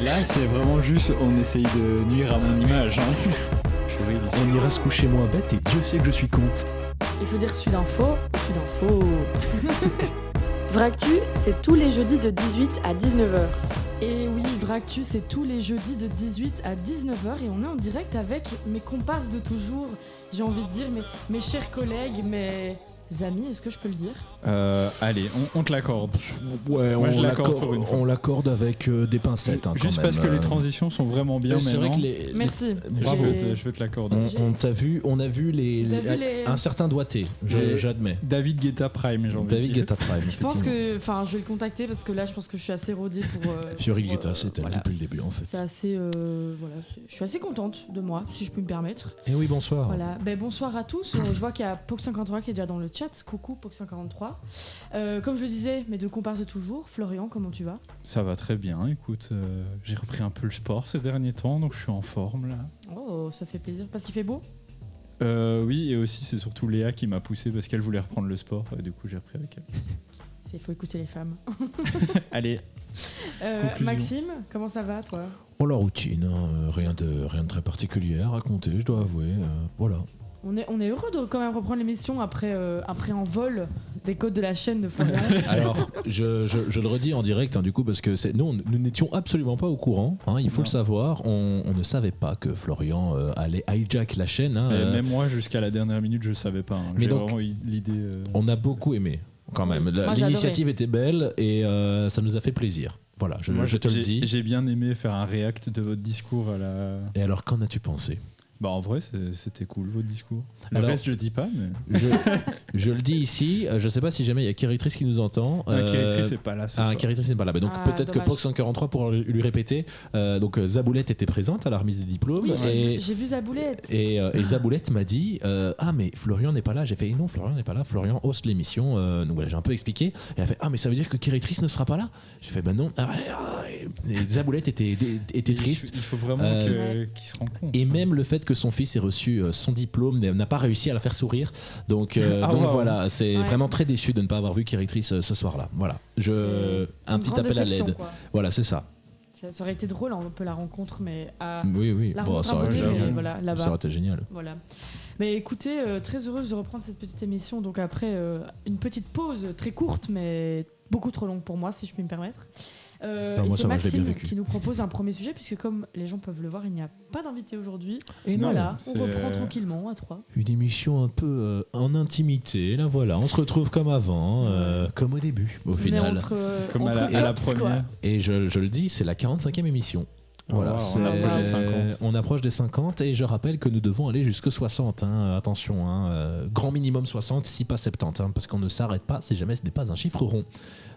Et là, c'est vraiment juste, on essaye de nuire à mon image. On ira se coucher moins bête et Dieu sait que je suis con. Il faut dire Sudinfo. Vractu, c'est tous les jeudis de 18 à 19h. Et oui, Vractu, c'est tous les jeudis de 18 à 19h et on est en direct avec mes comparses de toujours, j'ai envie de dire, mes chers collègues, mes amis, est-ce que je peux le dire ? Allez, on te l'accorde. Ouais, moi, je l'accorde pour une fois. On l'accorde avec des pincettes. Hein, juste quand parce même. que les transitions sont vraiment bien c'est maintenant. vrai que Merci. Bravo, je vais te l'accorder. On a vu un certain doigté, j'admets. David Guetta Prime, j'ai envie de dire. David Guetta Prime. Je pense que, je vais le contacter parce que là, je pense que je suis assez rodée pour. Fiori Guetta, c'était depuis le début en fait. C'est assez, je suis assez contente de moi, si je peux me permettre. Et oui, bonsoir. Voilà, bonsoir à tous. Je vois qu'il y a Poc53 qui est déjà dans le chat. Coucou Poc53. Comme je le disais, mes deux comparses de toujours. Florian, comment tu vas ? Ça va très bien. Écoute, j'ai repris un peu le sport ces derniers temps, donc je suis en forme là. Oh, ça fait plaisir. Parce qu'il fait beau ? Oui, et aussi c'est surtout Léa qui m'a poussé parce qu'elle voulait reprendre le sport. Et du coup, j'ai repris avec elle. Il faut écouter les femmes. Allez. Maxime, comment ça va toi ? Oh, la routine, hein, rien de très particulier à raconter, je dois avouer. Voilà. On est heureux de quand même reprendre l'émission après un vol des côtes de la chaîne de Florian. Alors, je le redis en direct, hein, du coup, parce que nous n'étions absolument pas au courant, hein, il faut le savoir. On ne savait pas que Florian allait hijack la chaîne. Hein, même moi, jusqu'à la dernière minute, je ne savais pas. Hein. Mais j'ai donc, vraiment eu l'idée. On a beaucoup aimé, quand même. Moi, l'initiative était belle et ça nous a fait plaisir. Voilà, je te le dis. J'ai bien aimé faire un react de votre discours à la... Et alors, qu'en as-tu pensé ? En vrai, c'était cool votre discours. Le reste, je le dis pas, mais... je le dis ici. Je sais pas si jamais il y a Kéritrice qui nous entend. Kéritrice n'est pas là. Kéritrice n'est pas là. Donc peut-être dommage. que Poc143 pourra lui répéter. Donc Zaboulette était présente à la remise des diplômes. Oui, j'ai vu Zaboulette. Et Zaboulette m'a dit mais Florian n'est pas là. J'ai fait non, Florian n'est pas là. Florian hoste l'émission. Donc voilà, j'ai un peu expliqué. Et elle a fait mais ça veut dire que Kéritrice ne sera pas là. J'ai fait non. Et Zaboulette était triste. Il faut vraiment qu'il se rende compte. Et même le fait que son fils ait reçu son diplôme n'a pas réussi à la faire sourire. Donc voilà, c'est vraiment très déçu de ne pas avoir vu Kéritrice ce soir-là. Voilà, un petit appel à l'aide. Quoi. Voilà, c'est ça. Ça aurait été drôle, un peu la rencontre, mais oui. La rencontre là-bas. Ça aurait été génial. Voilà. Mais écoutez, très heureuse de reprendre cette petite émission. Donc après une petite pause très courte, mais beaucoup trop longue pour moi, si je puis me permettre. Moi, c'est ça Maxime qui nous propose un premier sujet, puisque comme les gens peuvent le voir, il n'y a pas d'invité aujourd'hui. Et voilà, on reprend tranquillement à 3. Une émission un peu en intimité. Là, voilà, on se retrouve comme avant, comme au début, au final. Comme à la première. Quoi. Et je le dis, c'est la 45e émission. Voilà, on approche des 50. On approche des 50 et je rappelle que nous devons aller jusqu'à 60. Attention, grand minimum 60, si pas 70, parce qu'on ne s'arrête pas si jamais ce n'est pas un chiffre rond.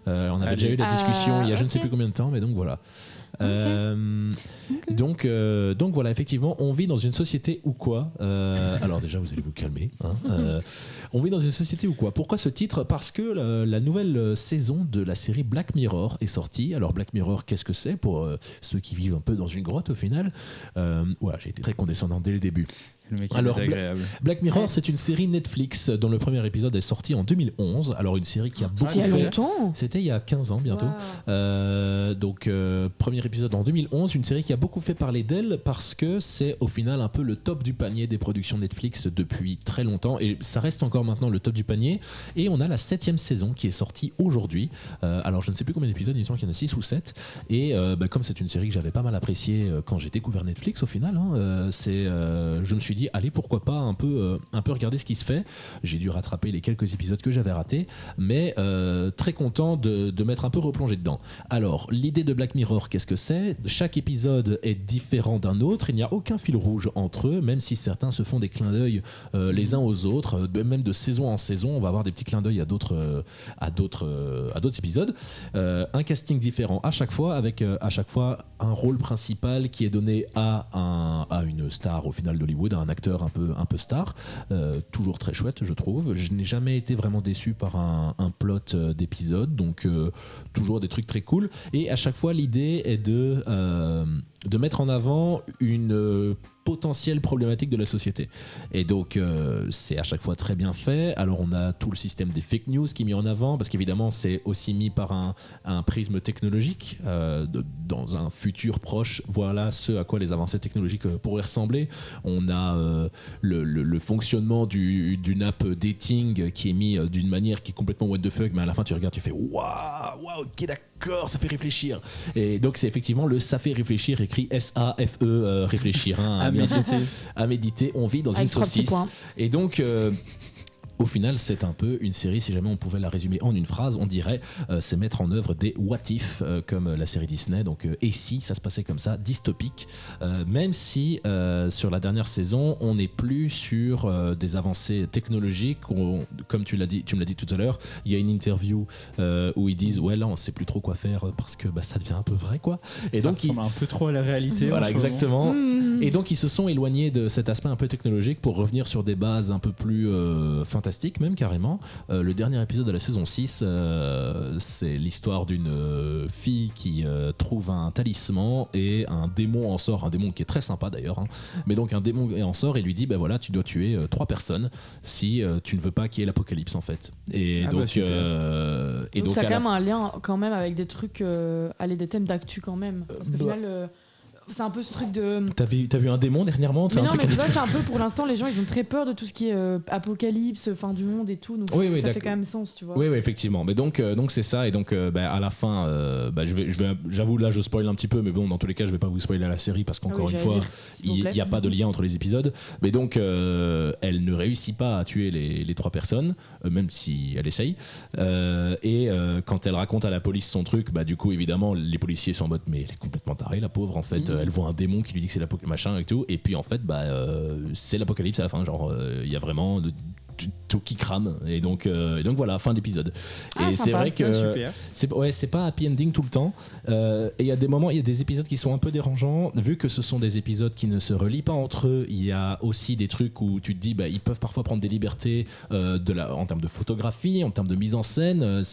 On avait déjà eu la discussion il y a je ne sais plus combien de temps, mais donc voilà. Okay. Donc voilà, effectivement, on vit dans une société où quoi alors déjà, vous allez vous calmer. On vit dans une société où quoi ? Pourquoi ce titre ? Parce que la nouvelle saison de la série Black Mirror est sortie. Alors Black Mirror, qu'est-ce que c'est pour ceux qui vivent un peu dans une grotte au final ? Voilà, j'ai été très condescendant dès le début. Le mec est désagréable. Black Mirror, c'est une série Netflix dont le premier épisode est sorti en 2011. Alors une série qui a beaucoup fait... longtemps. C'était il y a 15 ans bientôt. Wow. Premier épisode en 2011, une série qui a beaucoup fait parler d'elle parce que c'est au final un peu le top du panier des productions Netflix depuis très longtemps et ça reste encore maintenant le top du panier. Et on a la 7e saison qui est sortie aujourd'hui. Alors je ne sais plus combien d'épisodes, il me semble qu'il y en a 6 ou 7. Et comme c'est une série que j'avais pas mal appréciée quand j'ai découvert Netflix au final, je me suis dit allez, pourquoi pas un peu regarder ce qui se fait. J'ai dû rattraper les quelques épisodes que j'avais ratés, mais très content de m'être un peu replongé dedans. Alors l'idée de Black Mirror, qu'est-ce que c'est ? Chaque épisode est différent d'un autre, il n'y a aucun fil rouge entre eux, même si certains se font des clins d'œil les uns aux autres, même de saison en saison on va avoir des petits clins d'œil à d'autres épisodes. Un casting différent à chaque fois, avec à chaque fois un rôle principal qui est donné à une star au final d'Hollywood, un acteur un peu star, toujours très chouette je trouve. Je n'ai jamais été vraiment déçu par un plot d'épisode, donc toujours des trucs très cool, et à chaque fois l'idée est de mettre en avant une potentielle problématique de la société. Et donc, c'est à chaque fois très bien fait. Alors, on a tout le système des fake news qui est mis en avant, parce qu'évidemment, c'est aussi mis par un prisme technologique. Dans un futur proche, voilà ce à quoi les avancées technologiques pourraient ressembler. On a le fonctionnement d'une app dating qui est mis d'une manière qui est complètement what the fuck, mais à la fin, tu regardes, tu fais waouh, ok, d'accord, ça fait réfléchir. Et donc, c'est effectivement ça fait réfléchir, écrit S-A-F-E, réfléchir. Hein, à méditer, on vit dans une saucisse. Et donc au final, c'est un peu une série, si jamais on pouvait la résumer en une phrase, on dirait c'est mettre en œuvre des what if, comme la série Disney, donc et si ça se passait comme ça, dystopique, même si sur la dernière saison, on n'est plus sur des avancées technologiques, comme tu me l'as dit tout à l'heure, il y a une interview où ils disent ouais là on sait plus trop quoi faire parce que ça devient un peu vrai quoi. Et ça donc ressemble un peu trop à la réalité. Voilà, exactement. Et donc ils se sont éloignés de cet aspect un peu technologique pour revenir sur des bases un peu plus fantastique même carrément. Le dernier épisode de la saison 6, c'est l'histoire d'une fille qui trouve un talisman et un démon en sort, un démon qui est très sympa d'ailleurs, hein. Mais donc un démon en sort et lui dit voilà, tu dois tuer 3 personnes si tu ne veux pas qu'il y ait l'apocalypse en fait. Et donc ça a quand même un lien quand même avec des trucs des thèmes d'actu quand même, parce qu'au final c'est un peu ce truc de... T'as vu un démon dernièrement? Mais non, mais tu vois, c'est un peu pour l'instant, les gens ils ont très peur de tout ce qui est apocalypse, fin du monde et tout, donc oui, ça fait quand même sens, tu vois. Oui, effectivement. Mais donc c'est ça, et donc à la fin, j'avoue, là je spoil un petit peu, mais bon, dans tous les cas, je vais pas vous spoiler la série parce qu'encore une fois, il n'y a pas de lien entre les épisodes. Mais donc, elle ne réussit pas à tuer les 3 personnes, même si elle essaye. Et quand elle raconte à la police son truc, du coup, évidemment, les policiers sont en mode, mais elle est complètement tarée, la pauvre, en fait. Elle voit un démon qui lui dit que c'est l'apocalypse, machin et tout, et puis en fait c'est l'apocalypse à la fin, genre il y a vraiment tout qui crame, et donc voilà, fin d'épisode. Et c'est vrai que c'est pas happy ending tout le temps, et il y a des moments, il y a des épisodes qui sont un peu dérangeants vu que ce sont des épisodes qui ne se relient pas entre eux. Il y a aussi des trucs où tu te dis ils peuvent parfois prendre des libertés en termes de photographie, en termes de mise en scène.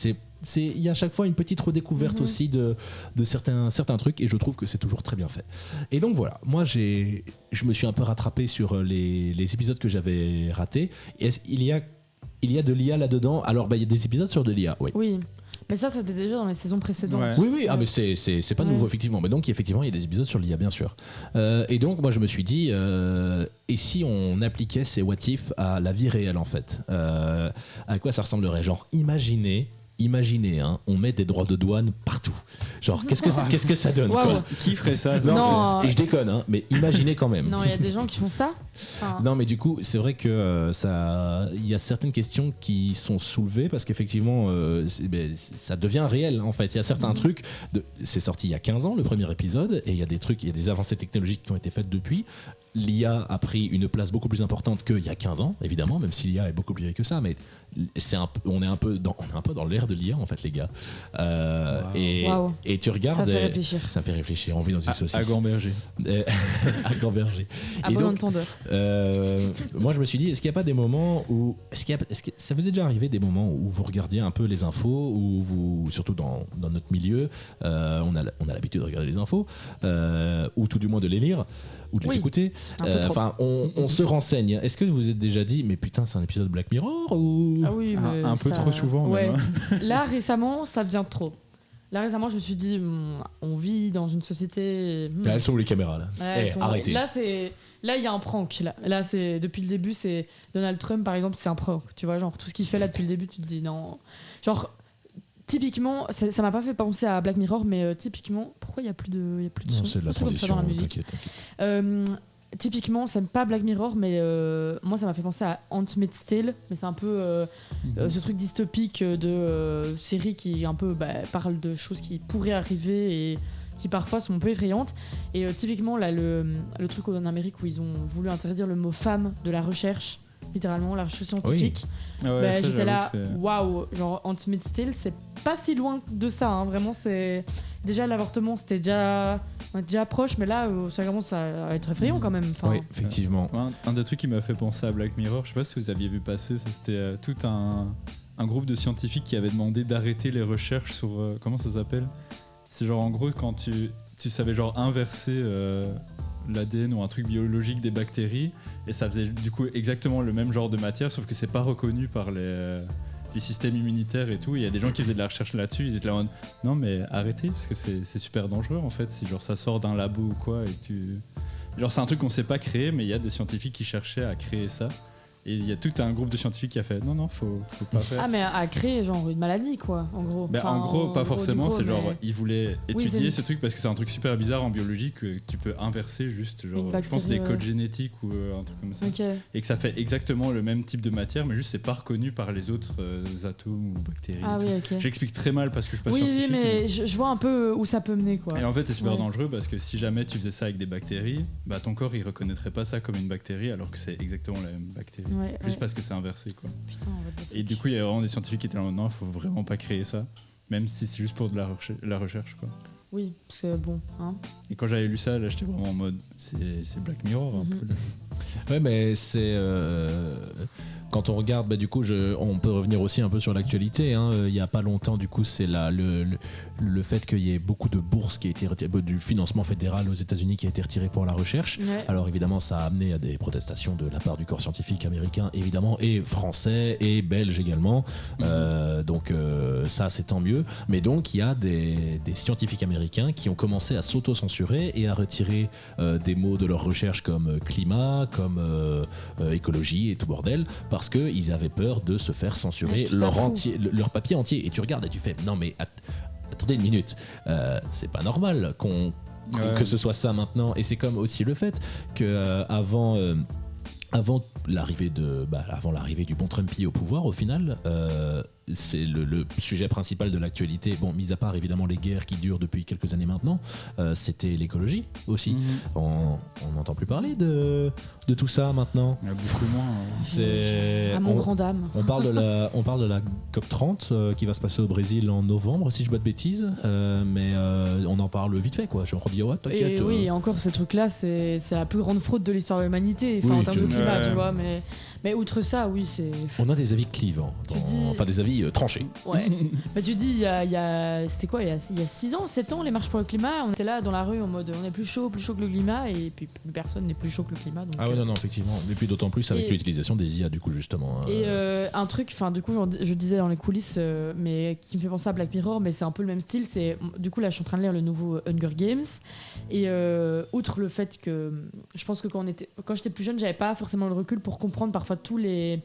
Il y a à chaque fois une petite redécouverte aussi de certains trucs, et je trouve que c'est toujours très bien fait. Et donc voilà, moi je me suis un peu rattrapé sur les épisodes que j'avais ratés. Il y a de l'IA là-dedans. Alors il y a des épisodes sur de l'IA, oui. Mais ça c'était déjà dans les saisons précédentes. Ouais. Oui, mais c'est pas nouveau effectivement. Mais donc effectivement il y a des épisodes sur l'IA bien sûr. Et donc moi je me suis dit et si on appliquait ces what if à la vie réelle en fait, à quoi ça ressemblerait? Genre imaginez, on met des droits de douane partout. Genre, qu'est-ce que ça donne? Qui ferait ça? Non, et je déconne, mais imaginez quand même. Non, il y a des gens qui font ça. Non, mais du coup, c'est vrai que il y a certaines questions qui sont soulevées parce qu'effectivement, ça devient réel en fait. Il y a certains trucs. C'est sorti il y a 15 ans le premier épisode, et il y a des avancées technologiques qui ont été faites depuis. L'IA a pris une place beaucoup plus importante qu'il y a 15 ans, évidemment, même si l'IA est beaucoup plus vieille que ça, mais on est un peu dans l'ère de l'IA en fait, les gars. Et tu regardes, ça fait réfléchir. Ça fait réfléchir. On vit dans une saucisse. À Gamberger. À Gamberger. À bon entendeur. Moi, je me suis dit, est-ce qu'il n'y a pas des moments où, est-ce que ça vous est déjà arrivé des moments où vous regardiez un peu les infos, où vous, surtout dans notre milieu, on a l'habitude de regarder les infos, ou tout du moins de les lire, ou de les écouter. On se renseigne. Est-ce que vous vous êtes déjà dit, mais putain, c'est un épisode Black Mirror ou... Ah oui, mais un peu trop souvent. Ouais. Même. Là, récemment, ça devient trop. Là, récemment, je me suis dit, on vit dans une société... Elles sont où les caméras là? Arrêtez. Là, il y a un prank. Là, c'est depuis le début, c'est Donald Trump, par exemple, c'est un prank. Tu vois, genre tout ce qu'il fait là depuis le début, tu te dis non. Genre, typiquement, ça m'a pas fait penser à Black Mirror, mais typiquement, pourquoi il y a plus de son? Non, c'est de la transition. T'inquiète. Typiquement, c'est pas Black Mirror, mais moi ça m'a fait penser à Handmaid's Tale, mais c'est un peu ce truc dystopique de série qui un peu parle de choses qui pourraient arriver et qui parfois sont un peu effrayantes. Et typiquement là le truc en Amérique où ils ont voulu interdire le mot femme de la recherche, littéralement la recherche scientifique. Oui. Ça, j'étais là, waouh, genre Handmaid's Tale, c'est pas si loin de ça, hein, vraiment. C'est déjà l'avortement, c'était déjà On est déjà proche, mais là, ça commence à être effrayant quand même. Enfin, Oui, effectivement. Un des trucs qui m'a fait penser à Black Mirror, je sais pas si vous aviez vu passer, c'était tout un groupe de scientifiques qui avait demandé d'arrêter les recherches sur comment ça s'appelle. C'est genre en gros quand tu savais genre inverser l'ADN ou un truc biologique des bactéries et ça faisait du coup exactement le même genre de matière sauf que c'est pas reconnu par les systèmes immunitaires et tout. Il y a des gens qui faisaient de la recherche là-dessus, ils étaient là en mode non mais arrêtez parce que c'est super dangereux en fait si genre ça sort d'un labo ou quoi et genre c'est un truc qu'on sait pas créer mais il y a des scientifiques qui cherchaient à créer ça. Et il y a tout un groupe de scientifiques qui a fait non, faut pas faire. Ah, mais à créer genre une maladie, quoi, en gros. Ben, en gros, pas forcément, c'est genre, ils voulaient étudier Oui, ce truc parce que c'est un truc super bizarre en biologie que tu peux inverser juste, genre, je pense des codes génétiques ou un truc comme ça. Okay. Et que ça fait exactement le même type de matière, mais juste c'est pas reconnu par les autres atomes ou bactéries. Ah oui, ok. J'explique très mal parce que je suis pas scientifique. Oui, mais je vois un peu où ça peut mener, quoi. Et en fait, c'est super dangereux parce que si jamais tu faisais ça avec des bactéries, bah ton corps il reconnaîtrait pas ça comme une bactérie alors que c'est exactement la même bactérie. Juste parce que c'est inversé quoi. Putain, et du coup il y a vraiment des scientifiques qui étaient là non, il faut vraiment pas créer ça même si c'est juste pour de la recherche quoi. Oui, parce que bon hein. Et quand j'avais lu ça là j'étais vraiment en mode c'est Black Mirror un peu. Ouais mais c'est quand on regarde du coup on peut revenir aussi un peu sur l'actualité hein. Il y a pas longtemps du coup c'est le fait qu'il y ait beaucoup de bourses qui a été retirées, du financement fédéral aux États-Unis qui a été retiré pour la recherche. Alors évidemment ça a amené à des protestations de la part du corps scientifique américain évidemment et français et belge également. Donc ça c'est tant mieux, mais donc il y a des scientifiques américains qui ont commencé à s'auto-censurer et à retirer des mots de leur recherche comme climat, comme écologie et tout bordel parce qu'ils avaient peur de se faire censurer leur papier entier. Et tu regardes et tu fais non mais attendez une minute, c'est pas normal que ce soit ça maintenant. Et c'est comme aussi le fait que avant l'arrivée du bon Trumpy au pouvoir au final c'est le sujet principal de l'actualité, bon mis à part évidemment les guerres qui durent depuis quelques années maintenant, c'était l'écologie aussi. On n'entend plus parler de tout ça maintenant. Il y a beaucoup moins à mon grand dame. On parle de la COP30 qui va se passer au Brésil en novembre si je ne dis pas de bêtises, mais on en parle vite fait quoi. Je me dis ouais t'inquiète. Et oui, et encore ces trucs là c'est la plus grande fraude de l'histoire de l'humanité en termes de climat, tu vois, mais outre ça, oui, c'est. On a des avis clivants, enfin des avis tranchés. Ouais. Bah, tu dis, il y a c'était quoi, il y a 6 ans, 7 ans, les marches pour le climat, on était là dans la rue en mode on est plus chaud que le climat, et puis plus personne n'est plus chaud que le climat. Donc, ouais, non, effectivement. Et puis d'autant plus avec l'utilisation des IA, du coup, justement. Et un truc, enfin, du coup, je disais dans les coulisses, mais qui me fait penser à Black Mirror, mais c'est un peu le même style. C'est, du coup, là, je suis en train de lire le nouveau Hunger Games, et outre le fait que je pense que quand j'étais plus jeune, j'avais pas forcément le recul pour comprendre parfois tous les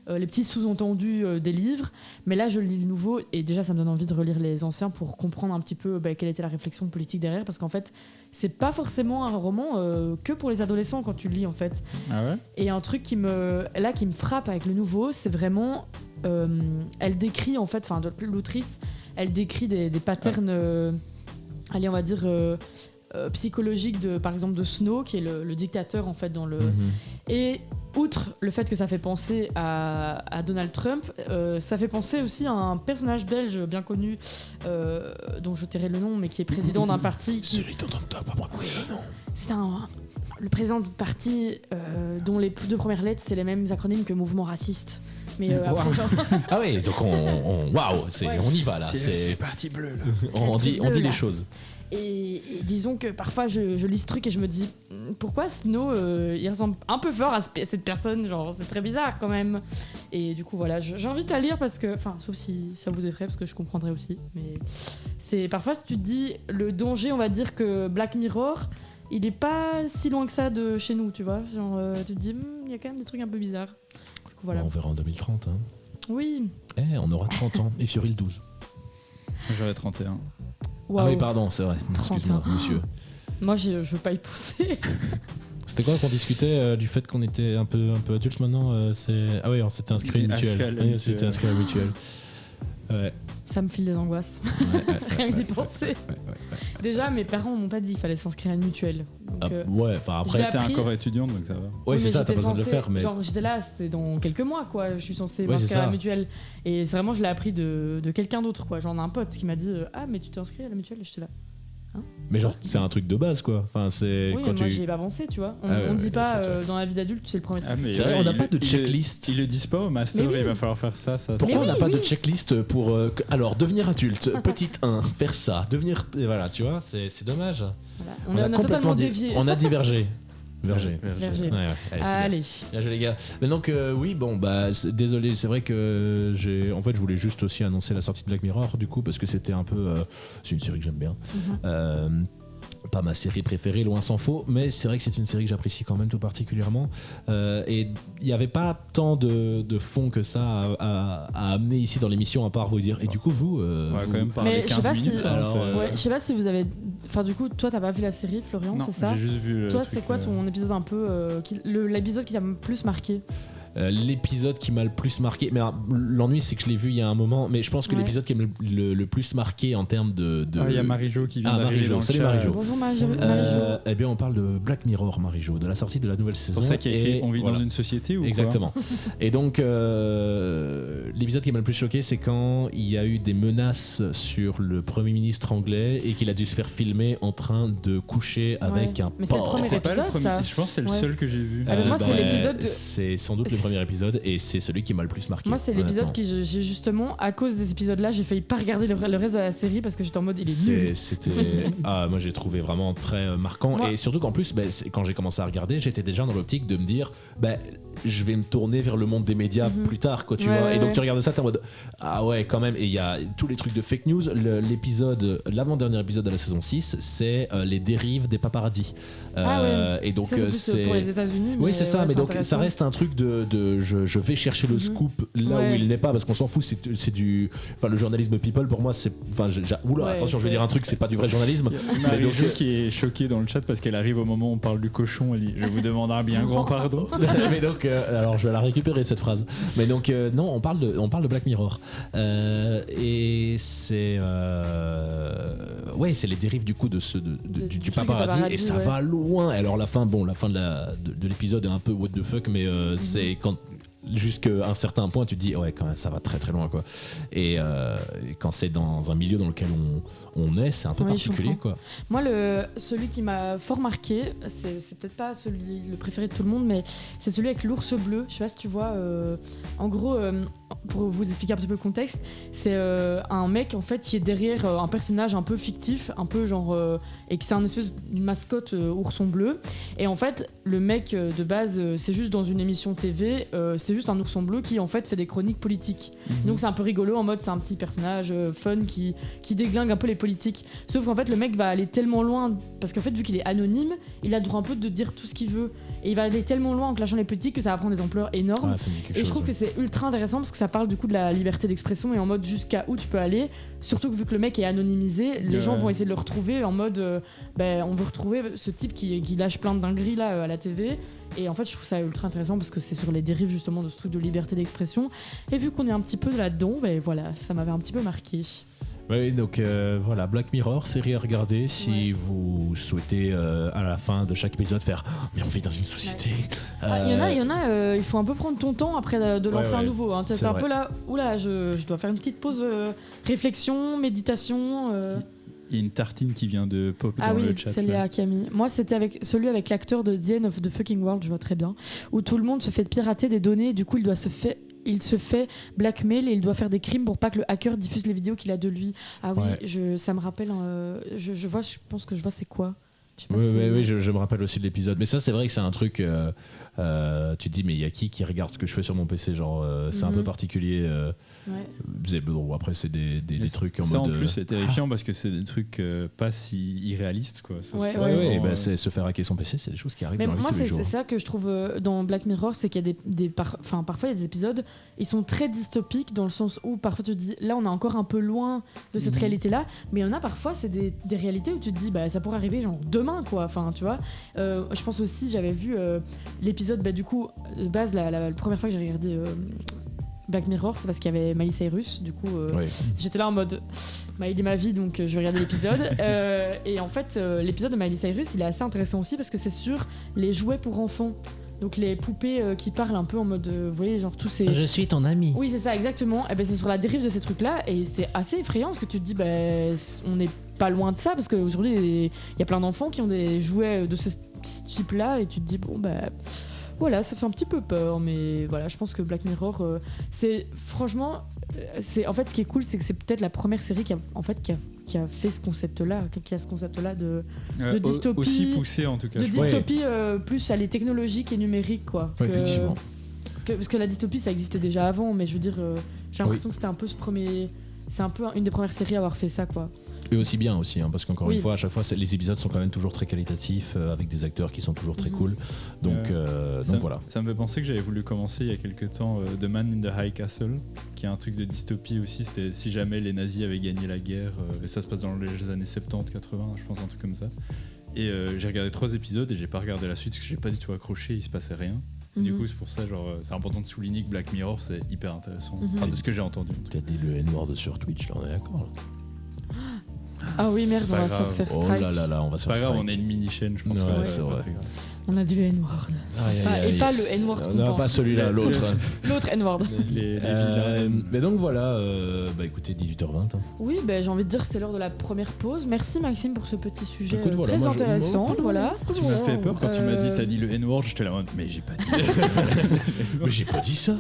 petits sous-entendus des livres, mais là je lis le nouveau et déjà ça me donne envie de relire les anciens pour comprendre un petit peu quelle était la réflexion politique derrière, parce qu'en fait c'est pas forcément un roman que pour les adolescents quand tu le lis en fait. Ah ouais. Et un truc qui me frappe avec le nouveau, c'est vraiment elle décrit en fait, enfin l'autrice elle décrit des patterns allez on va dire psychologiques de par exemple de Snow qui est le dictateur en fait dans le et outre le fait que ça fait penser à Donald Trump, ça fait penser aussi à un personnage belge bien connu dont je tairai le nom, mais qui est président d'un parti Celui dont on ne doit pas prononcer le nom. C'est le président du parti dont les 2 premières lettres c'est les mêmes acronymes que mouvement raciste. Mais après, genre... Ah oui, donc waouh, on y va là. C'est les partis bleus là. On dit les choses. Et disons que parfois je lis ce truc et je me dis pourquoi Snow il ressemble un peu fort à cette personne, genre c'est très bizarre quand même. Et du coup voilà, j'invite à lire parce que, enfin sauf si ça vous effraie parce que je comprendrai aussi, mais c'est parfois tu te dis le danger, on va dire que Black Mirror il est pas si loin que ça de chez nous, tu vois, genre tu te dis il y a quand même des trucs un peu bizarres. Du coup, voilà. On verra en 2030 hein. Oui. On aura 30 ans et Fiori le 12. J'aurais 31. Wow. Ah oui, pardon, c'est vrai. Excuse-moi, monsieur. Moi, je veux pas y pousser. C'était quoi qu'on discutait du fait qu'on était un peu adulte maintenant Ah oui, on s'était inscrit à une mutuelle. C'était inscrit à une mutuelle. Ouais. Ça me file des angoisses. Rien que d'y penser. Ouais. Déjà, mes parents m'ont pas dit qu'il fallait s'inscrire à une mutuelle. Donc, ouais, enfin après, t'es encore étudiant donc ça va. Ouais, c'est ça, t'as pas besoin de le faire. Mais... Genre, j'étais là, c'était dans quelques mois, quoi. Je suis censée m'inscrire à la mutuelle. Et c'est vraiment, je l'ai appris de quelqu'un d'autre, quoi. Genre, un pote qui m'a dit ah, mais tu t'es inscrit à la mutuelle? Et j'étais là. Hein? Mais genre, c'est un truc de base, quoi. Enfin, c'est Oui, quand moi tu. j'y ai pas pensé, tu vois. On dit ouais, pas faut, ouais. dans la vie d'adulte, c'est le premier truc. mais C'est vrai, on n'a pas de checklist. Ils le disent pas au master, Mais oui. il va falloir faire ça. Pourquoi on n'a oui, pas de oui. checklist pour alors devenir adulte, petite 1, faire ça, devenir voilà, tu vois, c'est dommage. Voilà. On a totalement dévié. On a divergé. Verger. Verger. Ouais, allez, Allez. bien joué, les gars. Mais donc oui, bon bah désolé, c'est vrai que en fait je voulais juste aussi annoncer la sortie de Black Mirror du coup parce que c'était un peu c'est une série que j'aime bien. Pas ma série préférée, loin s'en faut, mais c'est vrai que c'est une série que j'apprécie quand même tout particulièrement. Et il n'y avait pas tant de fond que ça à amener ici dans l'émission, à part vous dire. Et du coup, vous. On va vous- quand même parler Mais je sais 15 pas minutes. si- hein, Alors, c'est- Ouais, je sais pas si vous avez. Enfin, du coup, toi, t'as pas vu la série, Florian, Non, c'est ça? j'ai juste vu le Toi, truc, c'est quoi ton épisode un peu. L'épisode qui t'a le plus marqué? L'épisode qui m'a le plus marqué, mais l'ennui c'est que je l'ai vu il y a un moment, mais je pense que Ouais. l'épisode qui m'a le plus marqué en termes de. Ah, il y a Marie-Jo qui vient Ah, d'arriver Marie-Jo. dans le Salut, chat. Marie-Jo. Bonjour Marie-Jo. Eh bien, on parle de Black Mirror, Marie-Jo, de la sortie de la nouvelle saison. C'est pour ça qu'il y a écrit et On vit voilà. dans une société ou quoi Exactement. Et donc, l'épisode qui m'a le plus choqué, c'est quand il y a eu des menaces sur le Premier ministre anglais et qu'il a dû se faire filmer en train de coucher avec un Mais c'est le porc. premier C'est pas le épisode, premier. ça. Je pense que c'est le Ouais. seul que j'ai vu. Ah, mais moi, c'est l'épisode de- C'est sans doute le premier épisode et c'est celui qui m'a le plus marqué. Moi, c'est l'épisode honnêtement. que j'ai justement, à cause des épisodes-là, j'ai failli pas regarder le reste de la série parce que j'étais en mode il est nul. C'était moi j'ai trouvé vraiment très marquant Moi- et surtout qu'en plus quand j'ai commencé à regarder j'étais déjà dans l'optique de me dire je vais me tourner vers le monde des médias plus tard quoi tu Ouais, vois ouais, et donc ouais. tu regardes ça t'es en mode ah ouais quand même et il y a tous les trucs de fake news l'avant-dernier épisode de la saison 6 c'est les dérives des paparazzis et donc Ça, c'est plus c'est pour les États-Unis. oui, c'est ça, ouais, mais donc ça intéressant. reste un truc de je vais chercher le scoop là Ouais. où il n'est pas parce qu'on s'en fout, c'est du. Enfin, le journalisme people pour moi, c'est. Enfin, oula, Ouais, attention, je vais c'est- dire un truc, c'est pas du vrai journalisme. Mais donc, Marie-Jo qui est choquée dans le chat parce qu'elle arrive au moment où on parle du cochon. Elle dit Je vous demande un bien grand pardon. mais donc, alors je vais la récupérer cette phrase. Mais donc, non, on parle de Black Mirror. Et c'est. Ouais, c'est les dérives du coup du Du truc paparazzi paparazzi, et ça ouais. va loin. Alors, la fin de l'épisode est un peu what the fuck, mais c'est quand. Jusqu'à un certain point, tu te dis ouais quand même ça va très très loin quoi. Et quand c'est dans un milieu dans lequel on est, c'est un peu Oui, je particulier comprends. quoi. Moi, celui qui m'a fort marqué, c'est peut-être pas le préféré de tout le monde, mais c'est celui avec l'ours bleu. Je sais pas si tu vois. En gros, pour vous expliquer un petit peu le contexte, c'est un mec en fait qui est derrière un personnage un peu fictif, un peu genre et que c'est une espèce d'une mascotte ourson bleu. Et en fait, le mec de base, c'est juste dans une émission TV, c'est juste un ourson bleu qui en fait fait des chroniques politiques. Donc c'est un peu rigolo en mode c'est un petit personnage fun qui déglingue un peu les politiques. Sauf qu'en fait le mec va aller tellement loin parce qu'en fait vu qu'il est anonyme, il a le droit un peu de dire tout ce qu'il veut et il va aller tellement loin en clashant les politiques que ça va prendre des ampleurs énormes. Ouais, ça me dit quelque Et je chose, trouve ouais. que c'est ultra intéressant parce que ça parle du coup de la liberté d'expression et en mode jusqu'à où tu peux aller. Surtout que vu que le mec est anonymisé, les gens vont essayer de le retrouver en mode on veut retrouver ce type qui lâche plein de dingueries là à la TV. Et en fait, je trouve ça ultra intéressant parce que c'est sur les dérives justement de ce truc de liberté d'expression. Et vu qu'on est un petit peu là-dedans, voilà, ça m'avait un petit peu marqué. Oui, donc voilà, Black Mirror, série à regarder si vous souhaitez à la fin de chaque épisode faire mais on vit dans une société. Il y en a, il faut un peu prendre ton temps après de lancer ouais, un nouveau. Hein. c'est T'es un vrai. peu là, oula, je dois faire une petite pause réflexion, méditation. Il y a une tartine qui vient de pop Ah dans oui, le chat. c'est là. Léa Camille. Moi, c'était avec celui avec l'acteur de The End of the Fucking World, je vois très bien, où tout le monde se fait pirater des données, et du coup, il se fait blackmail et il doit faire des crimes pour pas que le hacker diffuse les vidéos qu'il a de lui. Ah oui, Ouais. ça me rappelle, je pense que je vois c'est quoi. Je sais pas Oui, si- je me rappelle aussi de l'épisode. Mais ça, c'est vrai que c'est un truc. Tu te dis, mais il y a qui regarde ce que je fais sur mon PC? Genre, c'est un peu particulier. Ouais. Bon, après, c'est des trucs en Ça mode. en plus c'est terrifiant parce que c'est des trucs pas si irréalistes quoi. Ça, Ouais, c'est ouais, vraiment, Ouais, c'est se faire hacker son PC, c'est des choses qui arrivent Mais dans la vie moi, de tous les c'est jours. ça que je trouve dans Black Mirror, c'est qu'il y a parfois il y a des épisodes, ils sont très dystopiques dans le sens où parfois tu te dis, là on est encore un peu loin de cette réalité-là, mais il y en a parfois, c'est des réalités où tu te dis, bah ça pourrait arriver genre demain quoi, enfin tu vois. Je pense aussi, j'avais vu l'épisode, du coup, de base, la première fois que j'ai regardé Black Mirror, c'est parce qu'il y avait Miley Cyrus, du coup Ouais. j'étais là en mode il est ma vie donc je vais regarder l'épisode et en fait l'épisode de Miley Cyrus il est assez intéressant aussi parce que c'est sur les jouets pour enfants Donc les poupées qui parlent un peu en mode, vous voyez, genre tous ces... Je suis ton ami. Oui, c'est ça, exactement. Et ben c'est sur la dérive de ces trucs-là, et c'est assez effrayant parce que tu te dis, on n'est pas loin de ça, parce qu'aujourd'hui, il y a plein d'enfants qui ont des jouets de ce type-là, et tu te dis, voilà, ça fait un petit peu peur, mais voilà, je pense que Black Mirror, c'est franchement, en fait, ce qui est cool, c'est que c'est peut-être la première série qui a fait ce concept-là, qui a ce concept-là de dystopie. Aussi poussé en tout cas. De dystopie plus à les technologiques et numériques, quoi. Ouais, effectivement. Parce que la dystopie, ça existait déjà avant, mais je veux dire, j'ai l'impression que c'était un peu c'est un peu une des premières séries à avoir fait ça, quoi. Et aussi bien aussi, parce qu'encore une fois, à chaque fois, les épisodes sont quand même toujours très qualitatifs, avec des acteurs qui sont toujours très cool. Donc voilà. Ça me fait penser que j'avais voulu commencer il y a quelques temps The Man in the High Castle, qui est un truc de dystopie aussi. C'était si jamais les nazis avaient gagné la guerre, et ça se passe dans les années 70-80, je pense, un truc comme ça. Et j'ai regardé 3 épisodes et j'ai pas regardé la suite parce que j'ai pas du tout accroché, il se passait rien. Du coup, c'est pour ça, c'est important de souligner que Black Mirror, c'est hyper intéressant. Enfin, de ce que j'ai entendu. T'as dit le N-word sur Twitch, là, on est d'accord là. Ah oui, merde, on va se faire strike. Oh là là, on va se faire strike. Pas grave, on a une mini-chaîne, je pense. Ouais, c'est vrai. On a dit le N-word. Et pas le N-word qu'on Non, pense. pas celui-là, l'autre. L'autre N-word. Les vilains. Mais donc voilà, écoutez, 18h20. Oui, j'ai envie de dire que c'est l'heure de la première pause. Merci Maxime pour ce petit sujet Écoute, voilà, très intéressant. Voilà. Tu m'as fait peur quand tu m'as dit t'as dit le N-word, j'étais là en mode mais j'ai pas dit. Mais j'ai pas dit ça.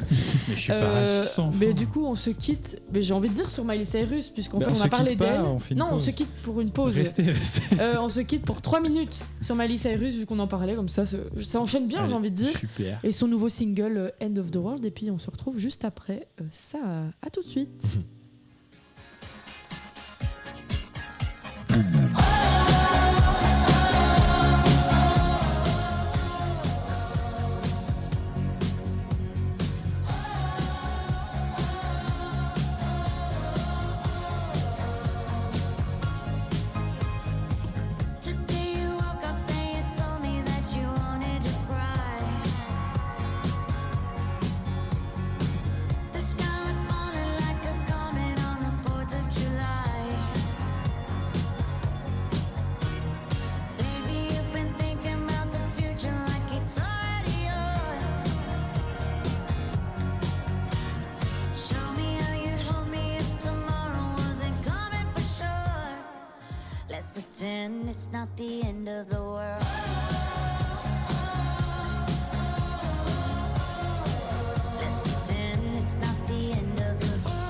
Mais je suis pas raciste. Mais du coup, on se quitte. Mais j'ai envie de dire sur Miley Cyrus, puisqu'en fait on a parlé d'elle. Non, on se quitte pour une pause. Restez. On se quitte pour 3 minutes sur Miley Cyrus, vu qu'on en parlait comme ça enchaîne bien. Allez, j'ai envie de dire. Super. Et son nouveau single End of the World. Et puis on se retrouve juste après ça. À tout de suite. Pretend it's not the end of the world. Let's pretend it's not the end of the world.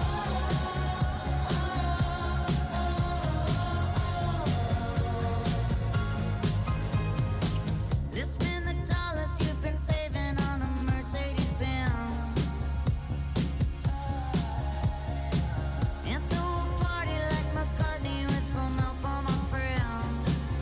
Let's spend the dollars you've been saving on a Mercedes Benz. And throw a party like McCartney with some help on my friends.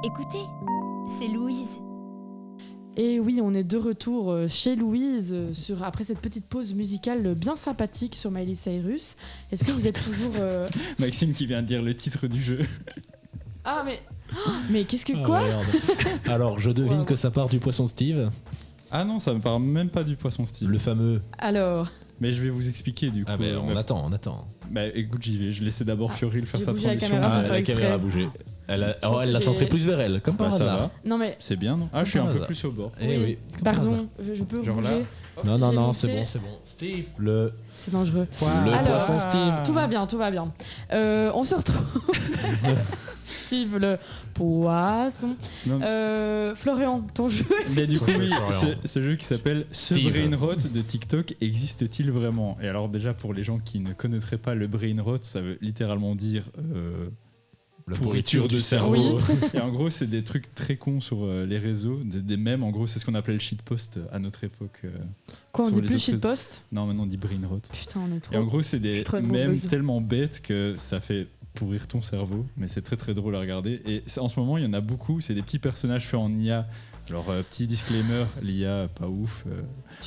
Écoutez, c'est Louise. Et oui, on est de retour chez Louise après cette petite pause musicale bien sympathique sur Miley Cyrus. Est-ce que vous êtes toujours... Maxime qui vient de dire le titre du jeu. Ah mais... Mais qu'est-ce que quoi? Merde. Alors, je devine Wow. que ça part du poisson Steve, Ah non, ça me parle même pas du poisson Steve. le fameux. Alors, Mais je vais vous expliquer du coup. Ah ben, on Mais- attend. Bah écoute, j'y vais. Je laissais d'abord Fioril faire j'ai sa bougé la transition. caméra sans Ah, faire la exprès. caméra a bougé. Elle pense que l'a j'ai- centré plus vers elle, comme par Bah, ça hasard. va. non mais... C'est bien, non? Ah, je suis Comme un par peu hasard. plus au bord. Eh oui. comme par hasard. Pardon, je peux Genre là. bouger. Non, J'ai c'est monté. bon. Steve, le C'est dangereux. Le Alors, poisson Steve. Tout va bien. On se retrouve. Steve, le poisson. Non. Florian, ton jeu. Mais du coup, Son jeu, oui, Florian. ce jeu qui s'appelle Ce Steve. Brain Rot de TikTok existe-t-il vraiment? Et alors déjà pour les gens qui ne connaîtraient pas le Brain Rot, ça veut littéralement dire la pourriture du cerveau. et en gros c'est des trucs très cons sur les réseaux, des mèmes. En gros c'est ce qu'on appelait le shitpost à notre époque. Quoi, on sur dit les plus autres shitpost? Non, maintenant on dit Brain Rot. Putain, on est trop. Et en gros c'est Je des suis trop de mèmes buzz. tellement bêtes que ça fait pourrir ton cerveau, mais c'est très très drôle à regarder. Et en ce moment il y en a beaucoup, c'est des petits personnages faits en IA. Alors petit disclaimer, l'IA pas ouf.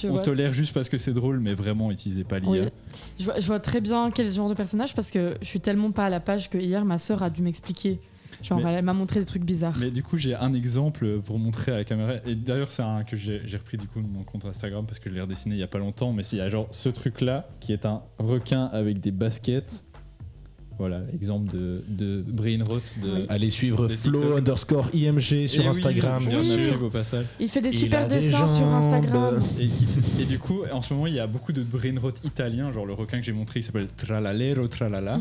Je On vois. tolère juste parce que c'est drôle, mais vraiment utilisez pas l'IA. Oui. Je vois très bien quel genre de personnage parce que je suis tellement pas à la page que hier ma sœur a dû m'expliquer. Genre, Mais- elle m'a montré des trucs bizarres. Mais du coup, j'ai un exemple pour montrer à la caméra. Et d'ailleurs, c'est un que j'ai repris du coup de mon compte Instagram parce que je l'ai redessiné il y a pas longtemps. Mais il y a genre ce truc-là qui est un requin avec des baskets. Voilà, exemple de brain rot. Oui. Allez suivre De TikTok. Flow_IMG sur Et oui, Instagram, bien bien Oui. sûr. sûr, au passage. Il fait des Il super a des dessins sur jambes. Instagram. Et du coup, en ce moment, il y a beaucoup de brain rot italiens. Genre le requin que j'ai montré, il s'appelle Tralalero Tralala.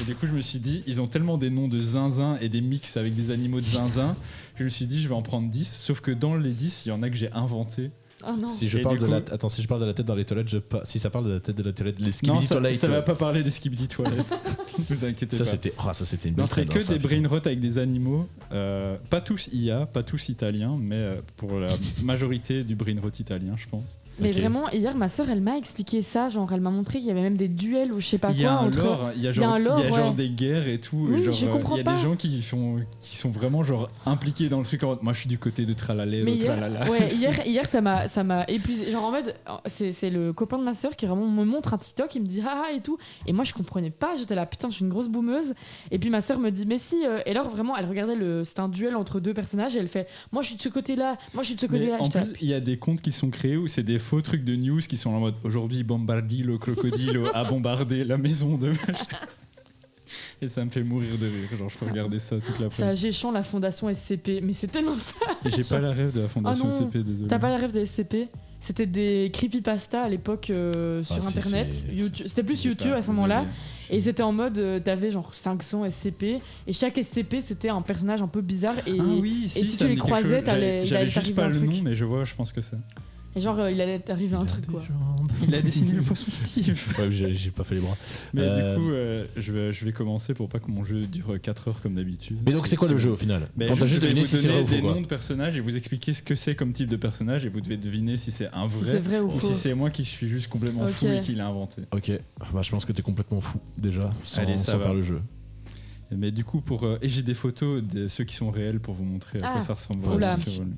Et du coup, je me suis dit, ils ont tellement des noms de zinzin et des mix avec des animaux de zinzin. Je me suis dit, je vais en prendre 10. Sauf que dans les 10, il y en a que j'ai inventé. Oh non. Si je Et parle du de coup- la attends, si je parle de la tête dans les toilettes, si ça parle de la tête de la toilette, les Non, skibidi ça toilettes. va pas parler des skibidi toilettes. Ne vous inquiétez Ça pas. c'était une Non, belle c'est traîne, que hein, ça, des putain. brain rot avec des animaux. Pas tous IA, pas tous italiens, mais pour la majorité du brain rot italien, je pense. Mais Ok. vraiment, hier, ma sœur, elle m'a expliqué ça. Genre, elle m'a montré qu'il y avait même des duels ou je sais pas Il y a quoi un entre. lore, il y a un genre, lore, genre ouais. des guerres et tout. Oui, et genre, je comprends il y a pas. des gens qui sont vraiment genre impliqués dans le truc. Moi, je suis du côté de Tralalero, Mais hier, Tralala. ouais, hier ça m'a épuisé. Genre en mode, c'est le copain de ma sœur qui vraiment me montre un TikTok, il me dit ah et tout. Et moi je comprenais pas, j'étais là putain, je suis une grosse boumeuse. Et puis ma sœur me dit mais si. Et alors vraiment, elle regardait c'était un duel entre deux personnages et elle fait moi je suis de ce côté-là, moi je suis de ce Mais côté-là. en J'étais là, plus, il y a des comptes qui sont créés où c'est des faux trucs de news qui sont en mode aujourd'hui Bombardilo Crocodilo a bombardé la maison de machin. Et ça me fait mourir de rire. Genre, je peux regarder ça toute ça l'après-midi. Géchant la fondation SCP, mais c'est tellement ça. Et j'ai pas la rêve de la fondation Ah non, CP, désolé. T'as pas la rêve des SCP? C'était des creepypasta à l'époque sur si, internet. C'était plus J'ai YouTube pas, à ce moment-là. désolé. Et c'était en mode, t'avais genre 500 SCP, et chaque SCP c'était un personnage un peu bizarre, et, Ah oui, si, et si ça tu me les dit quelque croisais, chose. t'allais- il J'avais allait juste t'arriver pas un le truc. nom, mais je vois, je pense que c'est. et genre il allait t'arriver un truc quoi. Il a dessiné le poisson Steve. Ouais, j'ai pas fait les bras. Mais Euh, du coup, je vais commencer pour pas que mon jeu dure 4 heures comme d'habitude. Mais donc c'est quoi le jeu au final? Ben, On t'a juste je vais deviné vous si c'est vrai donner ou faux des quoi. noms de personnages et vous expliquer ce que c'est comme type de personnage et vous devez deviner si c'est un Si vrai c'est vrai ou ou faux. si c'est moi qui suis juste complètement Ok. fou et qui l'a inventé. Ok, bah, je pense que t'es complètement fou déjà sans, Allez, ça sans va. faire le jeu. Mais du coup, et j'ai des photos de ceux qui sont réels pour vous montrer à Ah, quoi ça ressemble. oula. vraiment, c'est relou.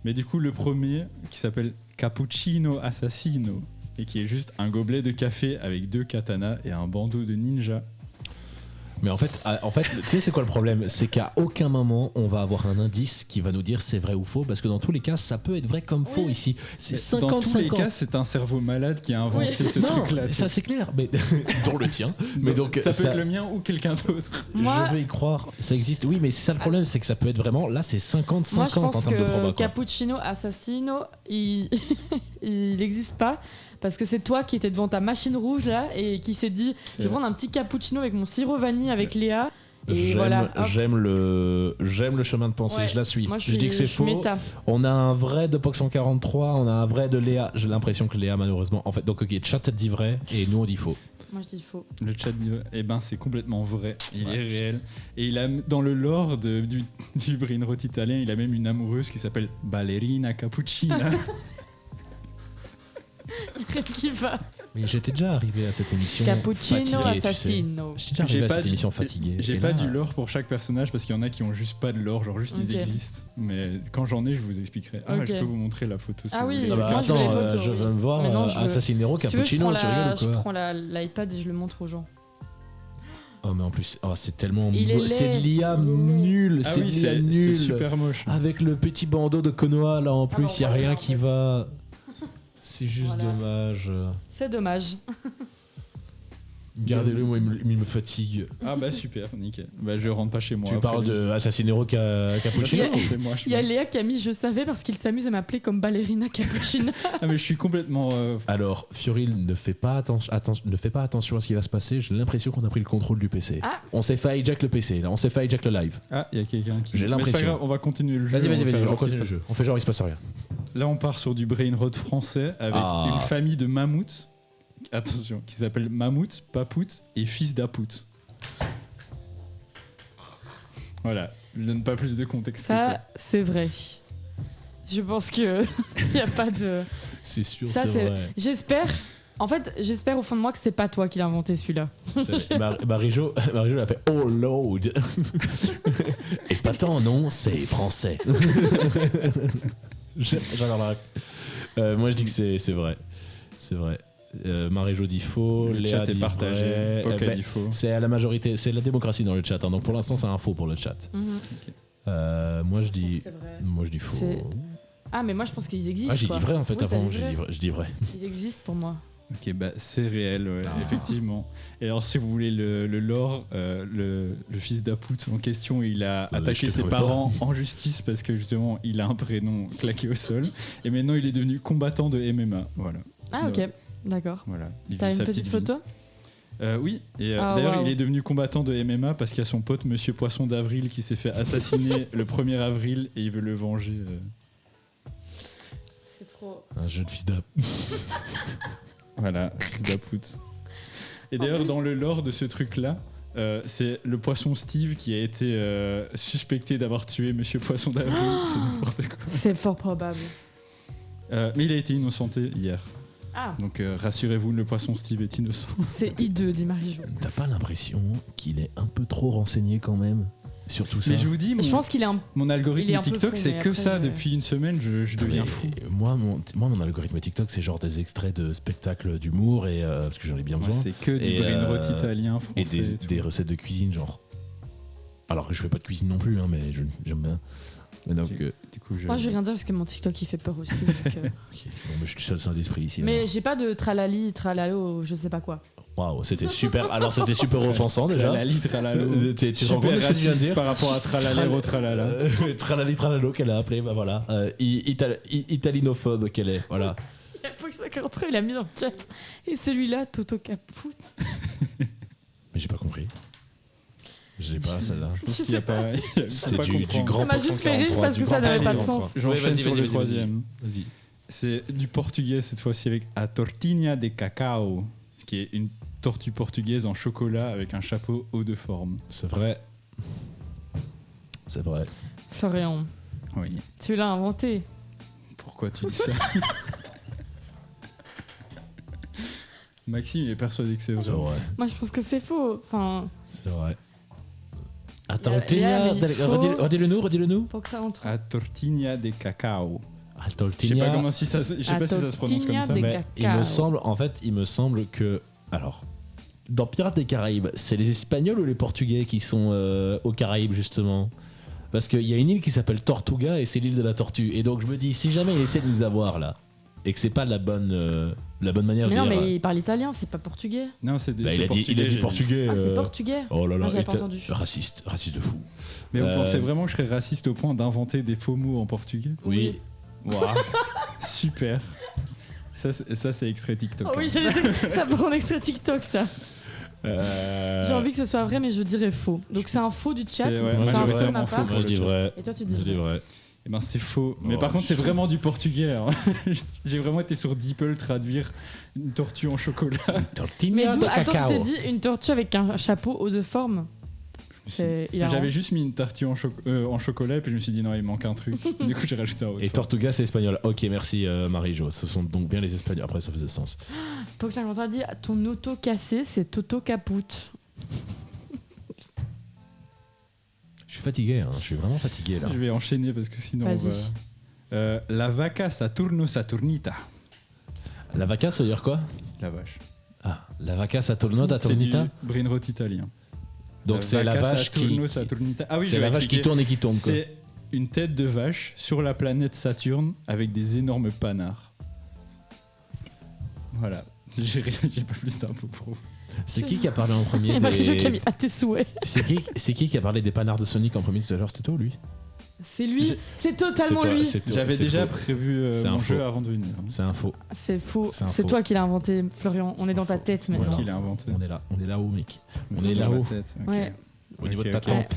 Mais du coup, le premier qui s'appelle Cappuccino Assassino et qui est juste un gobelet de café avec 2 katanas et un bandeau de ninja. Mais en fait, tu sais c'est quoi le problème? C'est qu'à aucun moment on va avoir un indice qui va nous dire c'est vrai ou faux, parce que dans tous les cas ça peut être vrai comme faux Oui. ici. C'est Mais dans tous les 50-50. cas, c'est un cerveau malade qui a inventé Oui. ce Non, truc-là. ça c'est clair, mais dont le tien. Mais donc ça peut être le mien ou quelqu'un d'autre. Moi- je vais y croire, ça existe. Oui, mais c'est ça le problème, c'est que ça peut être vraiment. Là, c'est 50-50 Moi je en pense termes de proba. que quoi. Cappuccino Assassino il il n'existe pas parce que c'est toi qui étais devant ta machine rouge là et qui s'est dit je vais prendre un petit cappuccino avec mon sirop vanille avec Léa. Et J'aime, voilà, hop. j'aime le chemin de pensée, Ouais. je la suis. Moi, je dis que c'est je suis faux. méta. On a un vrai de Pox 143, on a un vrai de Léa. J'ai l'impression que Léa, malheureusement. En fait, donc, ok, chat dit vrai et nous on dit faux. Moi je dis faux. Le chat dit, eh ben c'est complètement vrai, il est réel. Et il a dans le lore du brain rot italien, il a même une amoureuse qui s'appelle Ballerina Cappuccina. Rien qui va. Mais j'étais déjà arrivé à cette émission. Cappuccino fatigué, tu sais. assassino. J'étais déjà arrivé à cette émission fatigué. J'ai Et pas là, du lore pour chaque personnage parce qu'il y en a qui ont juste pas de lore, genre juste Ok. ils existent. Mais quand j'en ai, je vous expliquerai. Ah, Ok. je peux vous montrer la photo. Si Ah vous oui, voulez. Ah bah, moi, je veux attends, les photos, je oui. veux me voir Maintenant, je veux- Assassinero, Si tu veux, Cappuccino, tu rigoles ou je quoi prends l'iPad et je le montre aux gens. Oh mais en plus, c'est tellement Il est c'est de laid. l'IA Il est laid. nul, Ah c'est oui, de l'IA c'est nul. super moche. Avec le petit bandeau de Konoha là en plus, bon, il y a voilà, rien en qui fait. va. C'est juste Voilà. dommage. C'est dommage. Gardez-le, moi il me fatigue. Ah bah super, nickel. Bah je rentre pas chez moi. Tu après parles de l'émission. Assassinero Cappuccino Il y a- C'est moi. Il y a Léa qui a mis je savais parce qu'il s'amuse à m'appeler comme ballerina cappuccino. Ah mais je suis complètement. Alors, Fioril ne fait pas attention à ce qui va se passer. J'ai l'impression qu'on a pris le contrôle du PC. Ah. On s'est fait hijack le PC, là. On s'est fait hijack le live. Ah, il y a quelqu'un qui. J'ai Mais c'est pas l'impression. grave, on va continuer le jeu. Vas-y, on va faire on genre continue qu'il le se jeu. On fait genre il se passe rien. passe- Là, on part sur du brainrot français avec Ah. une famille de mammouths. Attention, qui s'appelle Mammouth, Papout et Fils d'Apout. Voilà, je ne donne pas plus de contexte que ça. Ça, c'est vrai. Je pense que il n'y a pas de. C'est sûr, Ça, c'est c'est- vrai. J'espère au fond de moi que c'est pas toi qui l'as inventé celui-là. Marie-Jo a fait Oh Lord. Et pas tant, non, c'est français. J'adore la ref. Moi, je dis que c'est vrai. C'est vrai. Marie-Jo dit faux, Le Léa chat est dit partagé. vrai. Poca Ben, dit faux. c'est à la majorité, c'est la démocratie dans le chat. Hein. Donc pour l'instant, c'est un faux pour le chat. Moi, je dis faux. C'est- Ah, mais moi je pense qu'ils existent. Ah, j'ai quoi. dit vrai en fait Oui, t'as avant. dit vrai. Je dis vrai. Ils existent pour moi. Ok, bah c'est réel, ouais, Ah. effectivement. Et alors, si vous voulez le lore, le fils d'Apout en question, il a je attaqué te ses promets parents en justice parce que justement, il a un prénom claqué au sol. Et maintenant, il est devenu combattant de MMA. Voilà. Ah, ok. Ouais. D'accord. Voilà. Il T'as vit une sa petite vie. photo? Oui, et Ah, d'ailleurs, waouh. il est devenu combattant de MMA parce qu'il y a son pote Monsieur Poisson d'Avril qui s'est fait assassiner le 1er avril et il veut le venger. C'est trop. Un jeune fils d'ap. Voilà, fils d'Apout. Et En d'ailleurs, plus- dans le lore de ce truc-là, c'est le poisson Steve qui a été suspecté d'avoir tué Monsieur Poisson d'Avril. C'est n'importe quoi. C'est fort probable. Mais il a été innocenté hier. Ah, Donc rassurez-vous, le poisson Steve est innocent. c'est hideux, dit Marie-Jo. T'as pas l'impression qu'il est un peu trop renseigné quand même sur tout ça? Mais je vous dis, Je pense qu'il est un. mon il est algorithme un peu TikTok, fou, c'est mais que après, ça. Depuis une semaine, je deviens Mais fou. Moi, mon algorithme TikTok, c'est genre des extraits de spectacles d'humour et parce que j'en ai bien Moi, besoin. c'est que du Et, brainrot euh, italien, Et français. et tout. des recettes de cuisine, genre. Alors que je fais pas de cuisine non plus, hein, mais j'aime bien. Et donc, Du coup, Moi, je vais rien dire parce que mon TikTok il fait peur aussi. donc, ok. Bon, mais je suis seul saint d'esprit ici. Mais j'ai pas de tralali, tralalo, je sais pas quoi. Waouh, c'était super. Alors, c'était super offensant déjà. Tralali, tralalo. Tu te rends compte Super de ce que tu viens de raciste dire par rapport à tralalero, tralala. Tralali tralalo qu'elle a appelé, bah voilà. Italinophobe qu'elle est, voilà. Il y a Fox 53, il a mis dans le chat. Et celui-là, Toto Caput. Mais j'ai pas compris. Je l'ai pas celle-là. Je pense Je qu'il y a sais pas. C'est pas du comprendre. grand Ça m'a juste fait rire 143, parce du que ça grand n'avait pas de 143. sens. J'enchaîne Ouais, sur le vas-y. troisième. Vas-y. C'est du portugais cette fois-ci avec a tortinha de cacao, qui est une tortue portugaise en chocolat avec un chapeau haut de forme. C'est vrai. C'est vrai. Florian, Oui. tu l'as inventé. Pourquoi tu dis ça Maxime il est persuadé que c'est C'est vrai. vrai. Moi, je pense que c'est faux. Enfin, C'est vrai. Attends, Il y a mis faux. redis-le nous. pour que ça rentre. A tortinha de cacao. Je sais Tortilla. pas comment si ça, je sais pas si ça se prononce comme ça. Tortinha de Mais cacao. il me semble que, alors, dans Pirates des Caraïbes, c'est les Espagnols ou les Portugais qui sont aux Caraïbes justement? Parce qu'il y a une île qui s'appelle Tortuga et c'est l'île de la tortue. Et donc je me dis, si jamais il essaie de nous avoir là, et que c'est pas la bonne manière Mais de non, dire. mais il parle italien, c'est pas portugais. Non, c'est Bah, c'est il a portugais, dit j'ai portugais. Ah, c'est portugais. Oh là là, Ah, j'avais pas et entendu. raciste de fou. Mais vous Euh, pensez vraiment que je serais raciste au point d'inventer des faux mots en portugais? Oui. Waouh. Super. Ça, c'est extrait TikTok. Oh oui, hein. j'ai des trucs- ça prend un extrait TikTok, ça. Euh, J'ai envie que ce soit vrai, mais je dirais faux. Donc c'est un faux du chat. C'est, ouais, donc c'est un faux de ma majoritairement part. faux. Moi je dis vrai. Et toi, tu dis Je dis vrai. vrai. Eh ben c'est faux. Mais Oh, par contre, c'est faux. vraiment du portugais. hein. J'ai vraiment été sur DeepL traduire une tortue en chocolat. Mais d'où, attends, je t'ai dit une tortue avec un chapeau haut de forme. C'est hilarant. J'avais juste mis une tartine en chocolat et puis je me suis dit non, il manque un truc. Du coup, j'ai rajouté un autre. Et Tortuga, c'est espagnol. Ok, merci Marie-Jo. Ce sont donc bien les Espagnols. Après, ça faisait sens. Pox 53 dit ton auto cassé, c'est Toto Caput. Je suis fatigué, hein. Je suis vraiment fatigué là. Je vais enchaîner parce que sinon. Vas-y. La vaca Saturno Saturnita. La vaca, ça veut dire quoi? La vache. Ah, la vaca Saturno da C'est du Tornita. brainrot italien. Donc c'est la vaca vache qui. Saturno Saturnita. Ah oui, je C'est vais la vache qui expliquer. tourne et qui tombe. Quoi. C'est une tête de vache sur la planète Saturne avec des énormes panards. Voilà. J'ai pas plus d'infos pour vous. C'est qui a parlé en premier Et Marie-Jo qui a des... mis à tes souhaits. C'est qui a parlé des panards de Sonic en premier tout à l'heure? C'était toi ou lui? C'est lui, J'ai- c'est totalement C'est toi, lui. c'est toi, J'avais c'est déjà faux. prévu C'est mon un jeu faux. avant de venir. C'est un faux. C'est faux. C'est un C'est faux. toi qui l'as inventé, Florian. On est dans ta tête Moi maintenant. qui l'ai inventé. On est là-haut, mec. On C'est est dans là-haut. ma tête, ok. Ouais. Au niveau de ta ok. tempe.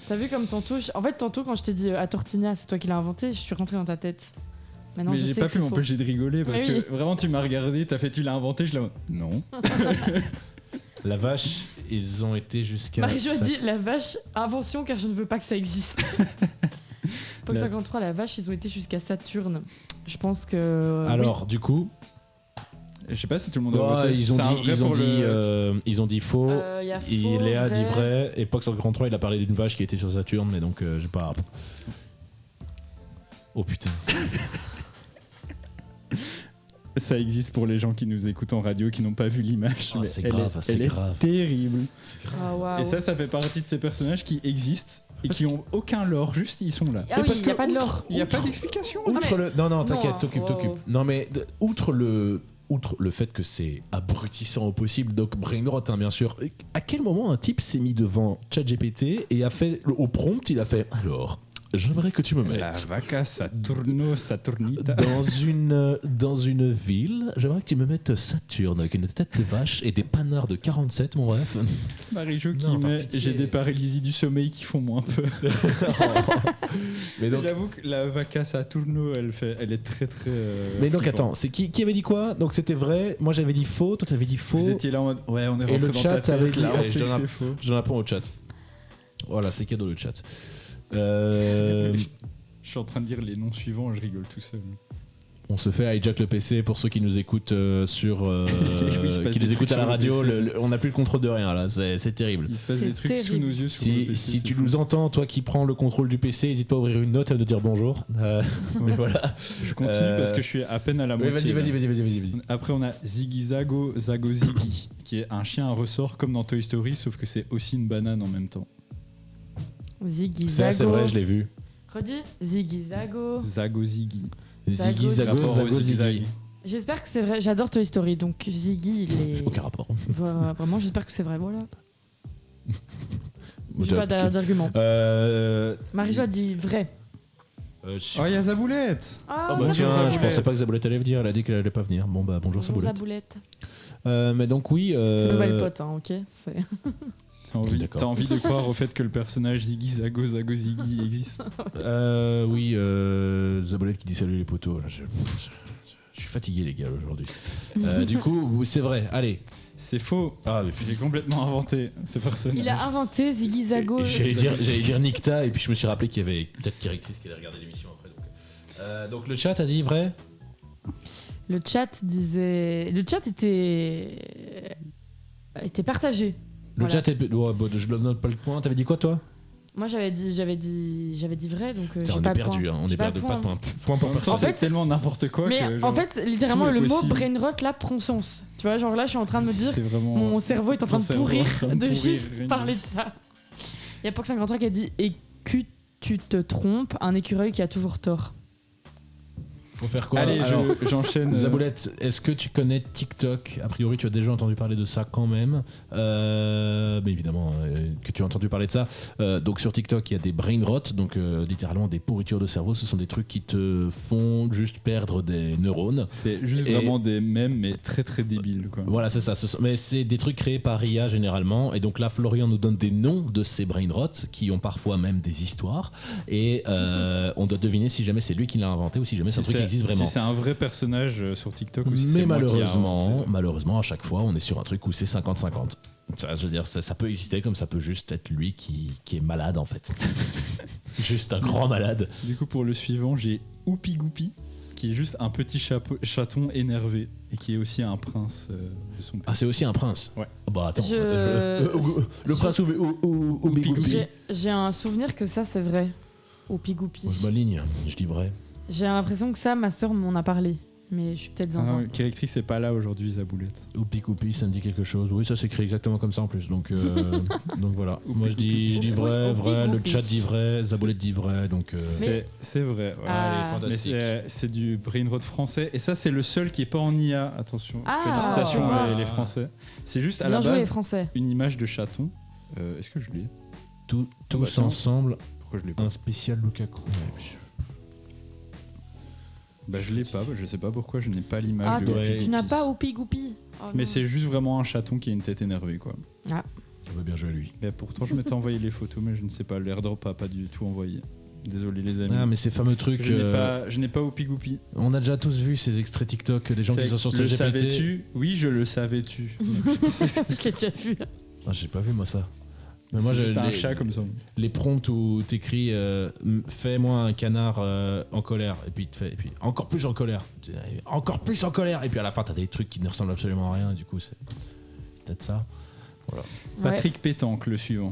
T'as vu comme tantôt, en fait tantôt quand je t'ai dit à Tortilla, c'est toi qui l'as inventé, je suis rentrée dans ta tête. Maintenant Mais je j'ai sais pas que pu c'est faux. m'empêcher de rigoler parce Oui. que vraiment tu m'as regardé, t'as fait tu l'as inventé, je l'ai. Non. La vache, ils ont été jusqu'à. Marie-Jo a ça- dit la vache invention car je ne veux pas que ça existe. Pox La- 53, la vache, ils ont été jusqu'à Saturne. Je pense que. Alors, du coup, Je sais pas si tout le monde a ouais, voté. ils ont C'est un dit, vrai ils ont pour dit, le- ils ont dit faux. y a Et faux, Léa dit vrai. vrai. Et Pox 53, il a parlé d'une vache qui était sur Saturne, mais donc j'ai pas. Oh putain. Ça existe pour les gens qui nous écoutent en radio qui n'ont pas vu l'image. Oh, mais c'est elle grave, est, c'est elle est grave. terrible. Ah, waouh. Et ça fait partie de ces personnages qui existent et qui ont aucun lore, juste ils sont là. Ah oui, parce il n'y a que pas de outre- lore. Il n'y a pas outre- d'explication. Outre mais- le. Non, non, Non, t'inquiète, hein. t'occupe, Wow. t'occupe. Non, mais outre le fait que c'est abrutissant au possible, donc brainrot, hein, bien sûr. À quel moment un type s'est mis devant ChatGPT et a fait au prompt, il a fait alors, j'aimerais que tu me La mettes vaca Saturno Saturnita. dans une ville, j'aimerais que tu me mettes Saturne avec une tête de vache et des panards de 47, mon ref. Marie-Jo qui Non, par met pitié. j'ai des paralysies du sommeil qui font moins peur. Mais donc, J'avoue que la vaca Saturno, elle est très très. mais donc flippante. attends, c'est qui avait dit quoi? Donc c'était vrai, moi j'avais dit faux, toi t'avais dit faux. Vous étiez là en mode ouais, on est Et rentré le dans chat ta avait tête, dit, là, on allez, sait je que donne c'est faux. J'en réponds au chat. Voilà, c'est cadeau le chat. Je suis en train de dire les noms suivants, je rigole tout seul. On se fait hijack le PC pour ceux qui nous écoutent sur Oui, il se passe qui des nous écoutent trucs à la sur le radio. PC. On n'a plus le contrôle de rien là, c'est terrible. Il se passe C'est des trucs sous terrible. nos yeux sur le Si, PC, si c'est tu fou. nous entends, toi qui prends le contrôle du PC, n'hésite pas à ouvrir une note et à nous dire bonjour. Mais voilà. Je continue parce que je suis à peine à la Oui, moitié. vas-y, là. vas-y. Après, on a Ziggy Zago Ziggy, qui est un chien à ressort comme dans Toy Story, sauf que c'est aussi une banane en même temps. Ziggy C'est Zago. vrai, je l'ai vu. Redis. Ziggy Zago. Zago Ziggy. Ziggy Zago, Zago Rapport au Zago zigzag. Ziggy. J'espère que c'est vrai. J'adore Toy Story, donc Ziggy, il est. C'est aucun rapport. Vraiment, j'espère que c'est vrai. Voilà. J'ai Top. pas d'argument. Marie-Jo a dit vrai. Oh, il y a Zaboulette. Ah, Oh bah Bonjour, tiens, je Zaboulette. pensais pas que Zaboulette allait venir, elle a dit qu'elle allait pas venir. Bon bah bonjour bonjour Zaboulette. Zaboulette. Mais donc oui. C'est nouvelle pote, hein, ok. T'as envie de croire au fait que le personnage Ziggy Zago Ziggy existe. Oui, Zaboulette qui dit salut les potos. Là, je suis fatigué les gars aujourd'hui. Du coup, c'est vrai. Allez. C'est faux. Ah, mais J'ai complètement inventé ce personnage. Il a inventé Ziggy Zago. J'allais dire Nikta et puis je me suis rappelé qu'il y avait peut-être Kiritrice qui allait regarder l'émission après. Donc le chat a dit vrai. Le chat disait. Le chat était partagé. Le Voilà. chat est. Ouais, bon, je ne note pas le point. T'avais dit quoi toi? Moi j'avais dit vrai, donc Putain, j'ai on pas est de perdu. point. Hein, on J'ai est perdu. de Pas de point. point. Point pour En même temps, personne. En fait- c'est tellement n'importe quoi Mais que. en genre, fait, littéralement, tout est le mot possible. brainrot là prend sens. Tu vois, genre là, je suis en train de me dire, c'est vraiment. mon cerveau est en train ton de cerveau est en pourrir train de de pourrir, juste rien parler de ça. Il y a Pox 53 qui a dit et que tu te trompes, un écureuil qui a toujours tort. Faut faire quoi? Allez, Alors, j'enchaîne. Zaboulette, est-ce que tu connais TikTok? A priori, tu as déjà entendu parler de ça quand même. Mais évidemment que tu as entendu parler de ça. Donc sur TikTok, il y a des brain rot, donc littéralement des pourritures de cerveau. Ce sont des trucs qui te font juste perdre des neurones. C'est juste Et- vraiment des mèmes, mais très très débiles. Quoi. Voilà, c'est ça. Mais c'est des trucs créés par IA généralement. Et donc là, Florian nous donne des noms de ces brain rot qui ont parfois même des histoires. Et on doit deviner si jamais c'est lui qui l'a inventé ou si jamais c'est un truc qui existe vraiment. Si c'est un vrai personnage sur TikTok ou si Mais c'est moi qui ai malheureusement, inventé. malheureusement, à chaque fois, on est sur un truc où c'est 50-50. Ça, je veux dire, ça peut exister comme ça peut juste être lui qui est malade en fait. Juste un grand malade. Du coup, pour le suivant, j'ai Oupi Goupi, qui est juste un petit chaton énervé et qui est aussi un prince de son pays. Ah, c'est aussi un prince. Ouais. Bah attends. Je- Le prince Oupi Goupi. J'ai un souvenir que ça, c'est vrai. Au Pigoupi. Moi, je m'aligne, je dis vrai. J'ai l'impression que ça, ma soeur m'en a parlé. Mais je suis peut-être Ah zinzin. non, Kérectrice c'est pas là aujourd'hui, Zaboulette. Oupi Goupi, ça me dit quelque chose. Oui, ça s'écrit exactement comme ça en plus. Donc, donc voilà. Moi je dis vrai, Oupi vrai. Le Goupi. chat dit vrai, Zaboulette dit vrai. Donc. C'est vrai. Ouais. Ah. Allez, Mais fantastique. c'est du brainrot français. Et ça, c'est le seul qui est pas en IA. Attention. Ah, Félicitations tu vois. les Français. C'est juste à Bien la joué, les base Français. une image de chaton. Est-ce que je l'ai Tous bah, tiens. ensemble, Pourquoi je l'ai pas un spécial Lukaku. Bah je l'ai pas. Je sais pas pourquoi je n'ai pas l'image Ah, de tu, Oupi tu n'as Goupi. pas Oupi Goupi. Oh, Mais non. c'est juste vraiment un chaton qui a une tête énervée quoi. Ça va bien jouer lui. Mais pourtant je m'étais envoyé les photos mais je ne sais pas, l'airdrop a pas du tout envoyé. Désolé les amis. Ah, mais ces fameux trucs. Je n'ai pas Oupi Goupi. On a déjà tous vu ces extraits TikTok des gens qui sont sur Le CGPT. savais-tu? Oui, je le savais-tu. Je l'ai déjà vu. Ah, j'ai pas vu moi ça. Mais Moi, moi, juste un les, chat comme ça. les prompts où t'écris fais-moi un canard en colère et puis il te fait et puis encore plus en colère, et puis à la fin t'as des trucs qui ne ressemblent absolument à rien. Du coup c'est peut-être ça. Patrick Pétanque, le suivant.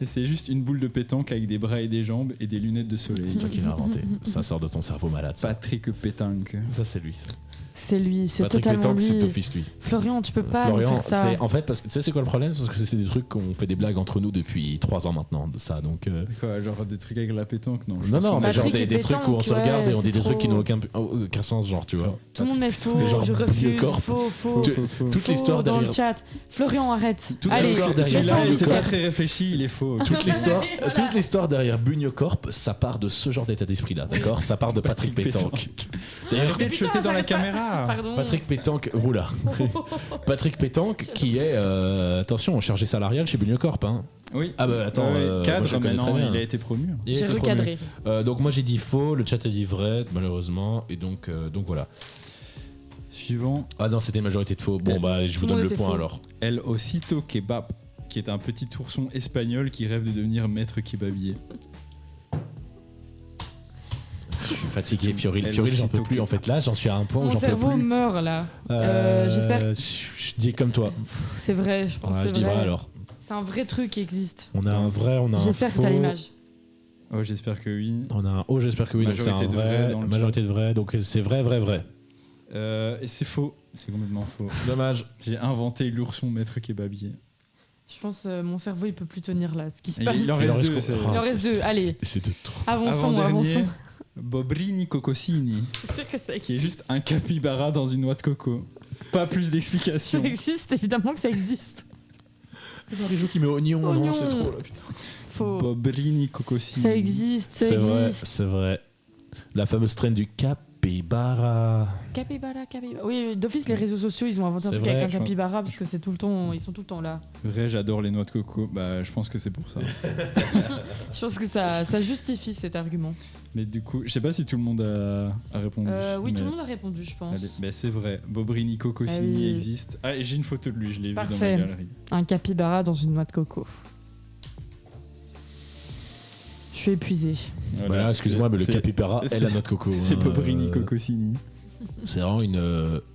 Et c'est juste une boule de pétanque avec des bras et des jambes et des lunettes de soleil. C'est toi qui l'as inventé. Ça sort de ton cerveau malade. Ça, Patrick Pétanque. ça c'est lui. Ça. C'est lui, c'est Patrick totalement Pétanque, c'est lui. d'office lui. Florian, tu peux pas nous Florian, faire ça. c'est en fait parce que tu sais c'est quoi le problème, parce que c'est des trucs qu'on fait des blagues entre nous depuis 3 ans maintenant de ça. Donc Quoi, genre des trucs avec la pétanque? Non, je non pense non, qu'on mais a- genre Patrick des et trucs où on se Pétanque, regarde et on ouais, dit des c'est trucs qui trop. n'ont aucun sens, genre tu vois. Tout le monde est faux, Genre je refuse. Biocorp. Faux. Tu- Faux, faux. toute Faux l'histoire dans le derrière. chat. Florian, arrête. Toute Allez, l'histoire derrière fais-toi un Celui-là, il était Biocorp. pas mystère. très réfléchi, il est faux. Toute l'histoire derrière Buniocorp, ça part de ce genre d'état d'esprit-là, d'accord? Ça part de Patrick Pétanque. D'ailleurs, Arrêtez de Putain, jeter dans la j'arrête pas. caméra. Pardon. Patrick Pétanque, oula. Patrick Pétanque, qui est, attention, chargé salarial chez Buniocorp. Hein. Oui. Ah bah attends, Ouais, moi, cadre, je le connais maintenant, très bien. il a été promu. Il a J'ai été promu. recadré. Donc moi j'ai dit faux, le chat a dit vrai, malheureusement, et donc voilà. Suivant, Ah non, c'était une majorité de faux. Bon bah je vous Tout le donne monde le était point faux. alors. El Osito Kebab, qui est un petit ourson espagnol qui rêve de devenir maître kebabier. Je suis fatigué, Fioril, Elle Fioril, j'en aussitôt peux plus que- en fait. Là, j'en suis à un point où Mon j'en peux cerveau plus. meurt là. J'espère. Je dis comme toi. C'est vrai, je pense. Ouais, que je c'est dis vrai vrai. alors. C'est un vrai truc qui existe. On a un vrai, on a un J'espère que faux. t'as l'image. Oh, j'espère que oui. On a un oh, j'espère que oui, donc c'est un Majorité de vrai vrai. dans le Majorité de vrai, donc c'est vrai. Et c'est faux. C'est complètement faux. Dommage. J'ai inventé l'ourson maître kebabier. Je pense mon cerveau il peut plus tenir là. Ce qui se Et passe. il en Il en reste reste deux. quoi Il en reste deux, allez. C'est de trop. Avançons, Avant-dernier, avançons. Bobrini Cocosini, C'est sûr que ça existe. qui est juste un capybara dans une noix de coco. Pas plus Ça d'explications. existe, évidemment que ça existe. Marie-Jo qui met oignon, non, Oignon. c'est trop là, putain. Faux. Bobrini Cocosini. Ça existe, ça C'est vrai, existe. c'est vrai. La fameuse traîne du capybara. Capybara. Oui, d'office, les réseaux sociaux, ils ont inventé un C'est truc vrai, avec un je crois. capybara parce que c'est tout le temps, ils sont tout le temps là. Vrai, j'adore les noix de coco. Bah, je pense que c'est pour ça. Je pense que ça justifie cet argument. Mais du coup, je sais pas si tout le monde a répondu. Oui, mais- tout le monde a répondu, je pense. Allez, bah, c'est vrai. Bobrini Cocosini Ah oui. existe. Ah, et j'ai une photo de lui, je l'ai vu dans Parfait. ma galerie. Un capybara dans une noix de coco. Je suis épuisé. Voilà, excuse-moi, mais le c'est- capybara est la c'est- noix de coco. C'est hein, Bobrini Cocosini. C'est vraiment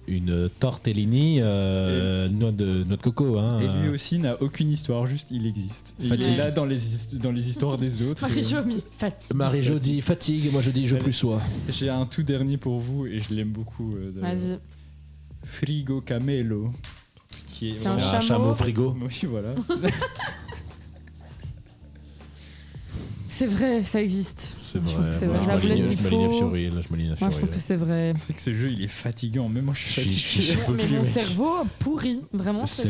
une tortellini noix de coco. Hein. Et lui aussi n'a aucune histoire, juste il existe. Et il Fatigue. est là dans les histoires des autres. Marie-Jo mis fatigue. Marie-Jo dit fatigue, moi je dis je Allez. plus sois. J'ai un tout dernier pour vous et je l'aime beaucoup. Vas-y. Frigo Camelo. Qui est C'est un C'est chameau. frigo. Oui, voilà. C'est vrai, ça existe. C'est Je vrai. pense que c'est moi, vrai. je La boulette m'aligne- dit je m'aligne à faux. Fioril, je m'aligne à Moi, je Fioril. trouve que c'est vrai. C'est vrai que ce jeu il est fatigant, même moi je suis Je suis- fatigué. peux Mais plus, mon mais- cerveau pourri, vraiment. C'est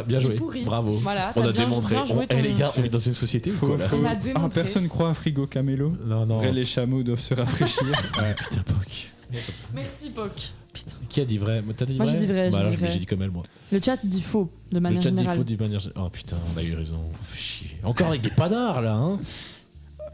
bien joué. pourri. Bravo. Voilà, On t'as a bien- démontré. bien joué ton- Les gars, on est dans une société ou Faux, quoi là faux. On a démontré. Personne croit à Frigo Camelo. Non, non. Après, les chameaux doivent se rafraîchir. Ouais, putain, Poc. Merci, Poc. Putain. Qui a dit vrai? T'as dit Moi, vrai? j'ai dit vrai, Bah j'ai alors, dit vrai. j'ai dit comme elle, moi. Le chat dit faux, de Le manière chat dit générale. faux d'une manière. Oh putain, on a eu raison. Fait chier. Encore avec des panards là, hein?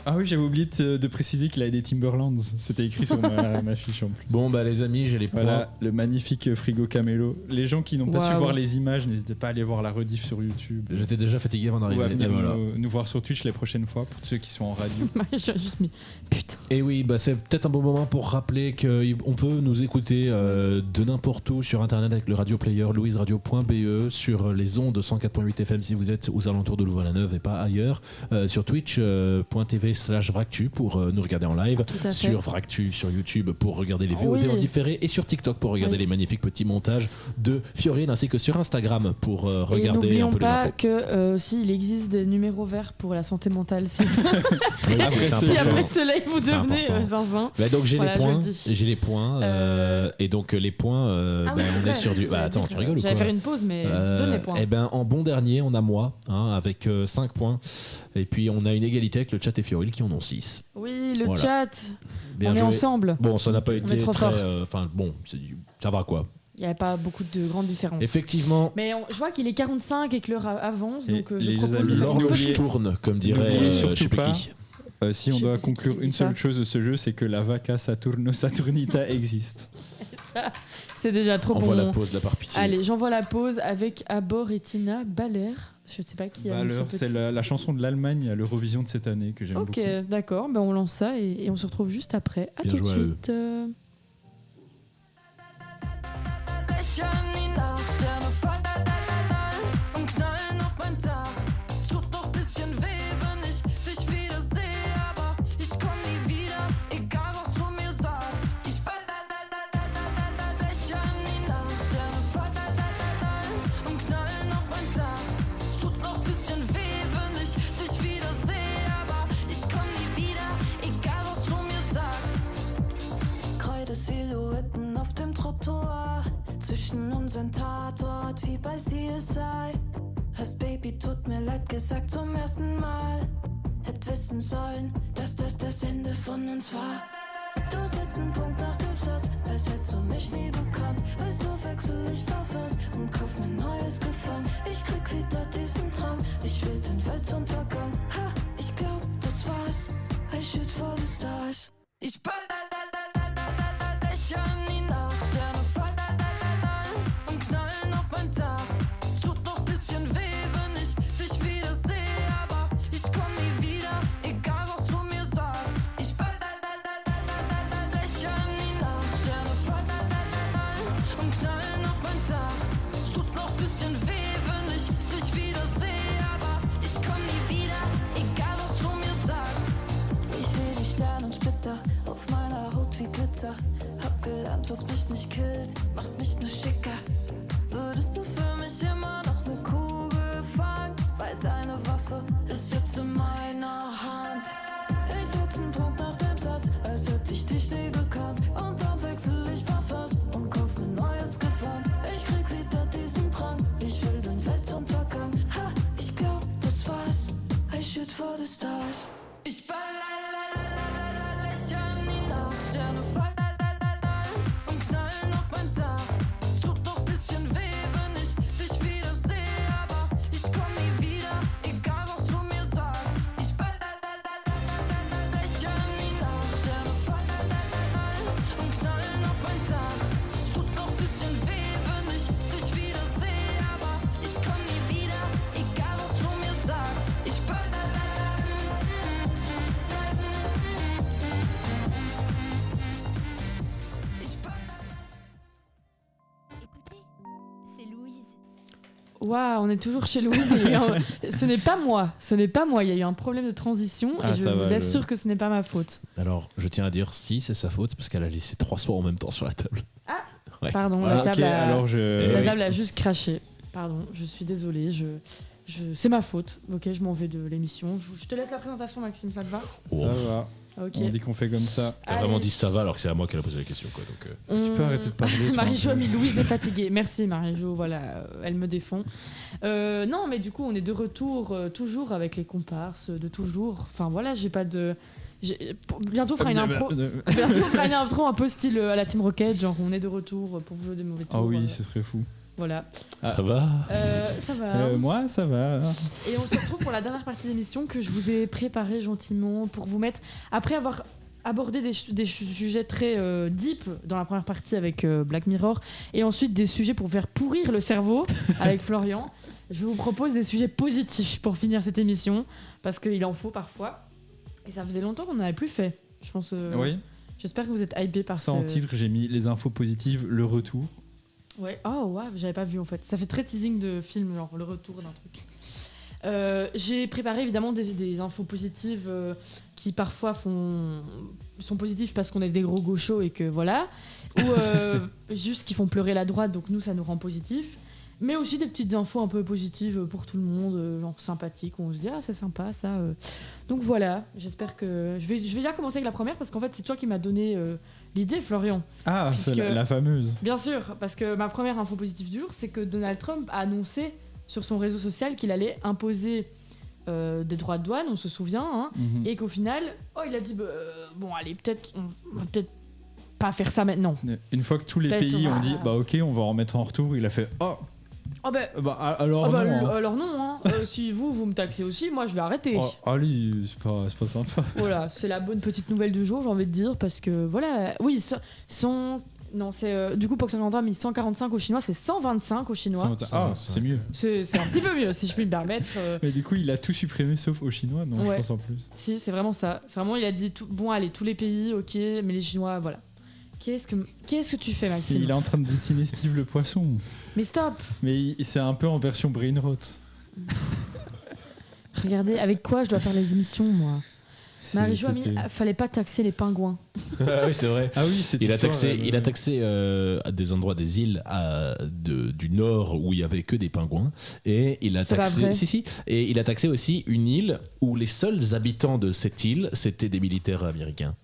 Ah oui, j'avais oublié de préciser qu'il avait des Timberlands. C'était écrit sur ma fiche en plus. Bon, bah les amis, j'ai les points. Voilà, le magnifique frigo Camelo. Les gens qui n'ont pas su Waouh. voir les images, n'hésitez pas à aller voir la rediff sur YouTube. J'étais déjà fatigué avant Ou d'arriver. à venir Et voilà. nous voir sur Twitch les prochaines fois, pour ceux qui sont en radio. J'ai juste mis putain. Et oui, bah c'est peut-être un bon moment pour rappeler qu'on peut nous écouter de n'importe où sur internet avec le radio player louiseradio.be, sur les ondes 104.8 FM si vous êtes aux alentours de Louvain-la-Neuve et pas ailleurs, sur twitch.tv/vractu pour nous regarder en live, Tout à fait. sur Vractu sur YouTube pour regarder les VOD Oui. en différé et sur TikTok pour regarder Oui. les magnifiques petits montages de Fiorine, ainsi que sur Instagram pour Et regarder un n'oublions peu les pas infos. que si il existe des numéros verts pour la santé mentale, si, Oui, c'est si important. après cela vous C'est devenez important. zinzin. Bah donc j'ai Voilà, les je points, le dis. j'ai les points et donc les points, Ah bah, oui, on est ouais. sur du. Bah attends, tu rigoles ou J'allais quoi faire une pause, mais donne les points. Eh ben en bon dernier, on a moi avec 5 points et puis on a une égalité avec le chat et Fioril qui en ont 6. Oui, le Voilà. chat, Bien on est joué. ensemble. Bon, ça n'a pas On été est trop très. fort. Enfin bon, ça va quoi. Il n'y avait pas beaucoup de grandes différences. Effectivement, Mais je vois qu'il est 45 et que l'heure avance, Et donc je les propose amis, de faire une l'horloge petite- tourne, comme dirait N'oubliez je surtout sais plus pas. qui. Si on Je sais doit plus conclure qui dit une ça. seule chose de ce jeu, c'est que la vaca Saturno Saturnita existe. C'est déjà trop Envoie bon. la pause là par pitié. Allez, j'envoie la pause avec Abor et Tina Baller. Je ne sais pas qui a mis ce Valeur, petit... c'est la chanson de l'Allemagne à l'Eurovision de cette année que j'aime Ok, beaucoup. d'accord. Ben on lance ça et on se retrouve juste après. À Bien tout de joué à eux. suite. Lächeln ihn aus, Sterne fallen und knallen auf mein Dach. Es tut noch ein bisschen weh, wenn ich dich wieder sehe, aber ich komm nie wieder, egal was du mir sagst. Ich lächeln ihn aus, Sterne fallen und knallen auf mein Dach. Es tut noch ein bisschen weh, wenn ich dich wieder sehe, aber ich komm nie wieder, egal was du mir sagst. Kreidesilhouetten auf dem Trottoir, zwischen unseren Tatort wie bei CSI. Hast Baby, tut mir leid gesagt zum ersten Mal. Hätt wissen sollen, dass das Ende von uns war. Du setzt einen Punkt nach dem Satz, als hättest du mich nie bekannt. Weißt du, wechsel ich Parfums und kauf mir neues Gefallen. Ich krieg wieder diesen Drang, ich will den Weltuntergang. Ha, ich glaub, das war's. I shoot for the stars. Ich lächeln ihn aus, Sterne fallen und knallen auf mein Dach. Es tut noch ein bisschen weh, wenn ich dich wieder sehe, aber ich komm nie wieder, egal was du mir sagst. Ich lächeln ihn aus, Sterne fallen und knallen auf mein Dach. Es tut noch ein bisschen weh, wenn ich dich wieder sehe, aber ich komm nie wieder, egal was du mir sagst. Ich seh die Sternensplitter auf meiner Haut wie Glitzer. Hab gelernt, was mich nicht killt, macht mich nur schicker. Würdest du für mich immer noch ne Kugel fangen? Weil deine Waffe ist jetzt in meiner Hand. Ich setz einen Punkt nach dem Satz, als hätte ich dich nie gekannt. Und dann wechsel ich Parfums und kauf mir neues Gewand. Ich krieg wieder diesen Drang, ich will den Weltuntergang. Ha, ich glaub, das war's. I shoot for the stars. Ich lächeln ihn aus, Sterne fallen und knallen auf mein Dach. Es tut noch ein bisschen weh, wenn ich dich wieder sehe, aber ich komm nie wieder, egal was du mir sagst. Ich lächeln ihn aus, Sterne fallen und knallen auf mein Dach. Es tut noch ein bisschen weh, wenn ich dich wieder sehe, aber ich komm nie wieder, egal was du mir sagst. Ich Écoutez, c'est Louise. Waouh, on est toujours chez Louise. Et ce n'est pas moi. Ce n'est pas moi. Il y a eu un problème de transition Ah, et je ça vous va, assure que ce n'est pas ma faute. Alors, je tiens à dire si c'est sa faute parce qu'elle a laissé 3 soirs en même temps sur la table. Ouais. Pardon, Ah, la ok, table, a... alors Eh la oui. table a juste craché. Pardon, je suis désolée. C'est ma faute. Ok, je m'en vais de l'émission. Je te laisse la présentation, Maxime. Ça te va? Oh. Ça va. Ok. On dit qu'on fait comme ça. T'as Allez. vraiment dit ça va alors que c'est à moi qu'elle a posé la question quoi. Donc, Tu peux arrêter de parler. toi, un Marie-Jo peu. a mis Louise est fatiguée. Merci Marie-Jo, voilà, elle me défend. Non, mais du coup, on est de retour toujours avec les comparses de toujours. Enfin voilà, j'ai pas de. Bientôt on fera une intro. Bientôt on fera une intro un peu style à la Team Rocket, genre on est de retour pour vous jouer des mauvais tours. Ah oui, ce serait fou. Voilà. Ça va. Ça va. Moi, ça va. Et on se retrouve pour la dernière partie de l'émission que je vous ai préparée gentiment pour vous mettre, après avoir abordé des sujets très deep dans la première partie avec Black Mirror, et ensuite des sujets pour faire pourrir le cerveau avec Florian, je vous propose des sujets positifs pour finir cette émission, parce qu'il en faut parfois. Et ça faisait longtemps qu'on n'avait plus fait, je pense. Oui. J'espère que vous êtes hypés par Ça, en titre, j'ai mis les infos positives, le retour. Ouais. Oh ouais, j'avais pas vu en fait. Ça fait très teasing de film, genre le retour d'un truc. J'ai préparé évidemment des infos positives qui parfois sont positives parce qu'on est des gros gauchos et que voilà, ou juste qui font pleurer la droite, donc nous ça nous rend positifs. Mais aussi des petites infos un peu positives pour tout le monde, genre sympathiques, où on se dit ah c'est sympa ça. Donc voilà, j'espère que je vais déjà commencer avec la première parce qu'en fait c'est toi qui m'as donné l'idée, Florian. Ah, Puisque- c'est la fameuse. Bien sûr, parce que ma première info positive du jour, c'est que Donald Trump a annoncé sur son réseau social qu'il allait imposer des droits de douane, on se souvient, hein, Mhm. et qu'au final, il a dit bon allez, on va peut-être pas faire ça maintenant. Une fois que tous les Peut-être pays on va- ont dit bah ok, on va en remettre en retour, il a fait oh Oh ben bah alors non. Hein. alors non, hein. Si vous me taxez aussi, moi je vais arrêter. Oh, allez, c'est pas sympa. Voilà, c'est la bonne petite nouvelle du jour, j'ai envie de dire, parce que voilà, oui, non, c'est du coup Pox a mis 145 aux Chinois, c'est 125 aux Chinois. Ah, c'est mieux. C'est un petit peu mieux, si je puis me permettre. Mais du coup, il a tout supprimé sauf aux Chinois, non, Ouais. je pense en plus. Si, c'est vraiment ça. C'est vraiment, il a dit bon, allez, tous les pays, ok, mais les Chinois, voilà. Qu'est-ce que tu fais, Et Maxime? il est en train de dessiner Steve le poisson. Mais stop! Mais c'est un peu en version brain rot. Regardez, avec quoi je dois faire les émissions, moi? Marie-Jo a mis, C'était- fallait pas taxer les pingouins. Ah oui, c'est vrai. Ah oui, c'est Il a taxé à des endroits des îles du nord où il y avait que des pingouins, et il a C'est pas taxé vrai. et il a taxé aussi une île où les seuls habitants de cette île c'était des militaires américains.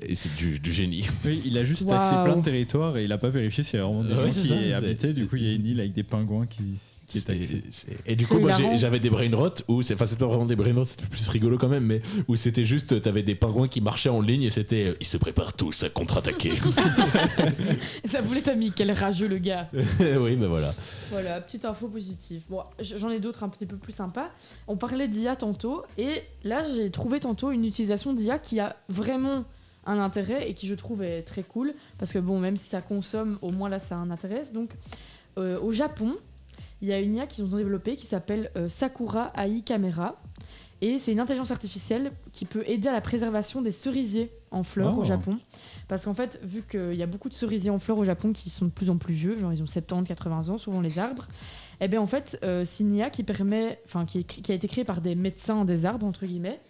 Et c'est du génie. Oui, il a juste taxé Waouh. plein de territoires et il a pas vérifié s'il y a vraiment des Ouais, gens c'est qui ça, y c'est- habitaient. Du coup, il y a une île avec des pingouins qui est taxée. Et du C'est coup, moi hilarant. j'avais des brain rot où c'était pas vraiment des brain rot, c'était plus rigolo quand même, mais où c'était juste t'avais des pingouins qui marchaient en ligne et c'était ils se préparent tous à contre-attaquer. Ça voulait t'as mis, quel rageux le gars. Oui, ben voilà. Voilà, petite info positive. Bon, j'en ai d'autres un petit peu plus sympas. On parlait d'IA tantôt, et là j'ai trouvé tantôt une utilisation d'IA qui a vraiment un intérêt et qui je trouve est très cool, parce que bon, même si ça consomme, au moins là ça a un intérêt. Donc au Japon, il y a une IA qu'ils ont développée qui s'appelle Sakura AI Camera, et c'est une intelligence artificielle qui peut aider à la préservation des cerisiers en fleurs Oh. au Japon. Parce qu'en fait, vu qu'il y a beaucoup de cerisiers en fleurs au Japon qui sont de plus en plus vieux, genre ils ont 70, 80 ans, souvent les arbres, et bien en fait, c'est une IA qui permet, enfin qui a été créée par des médecins des arbres, entre guillemets,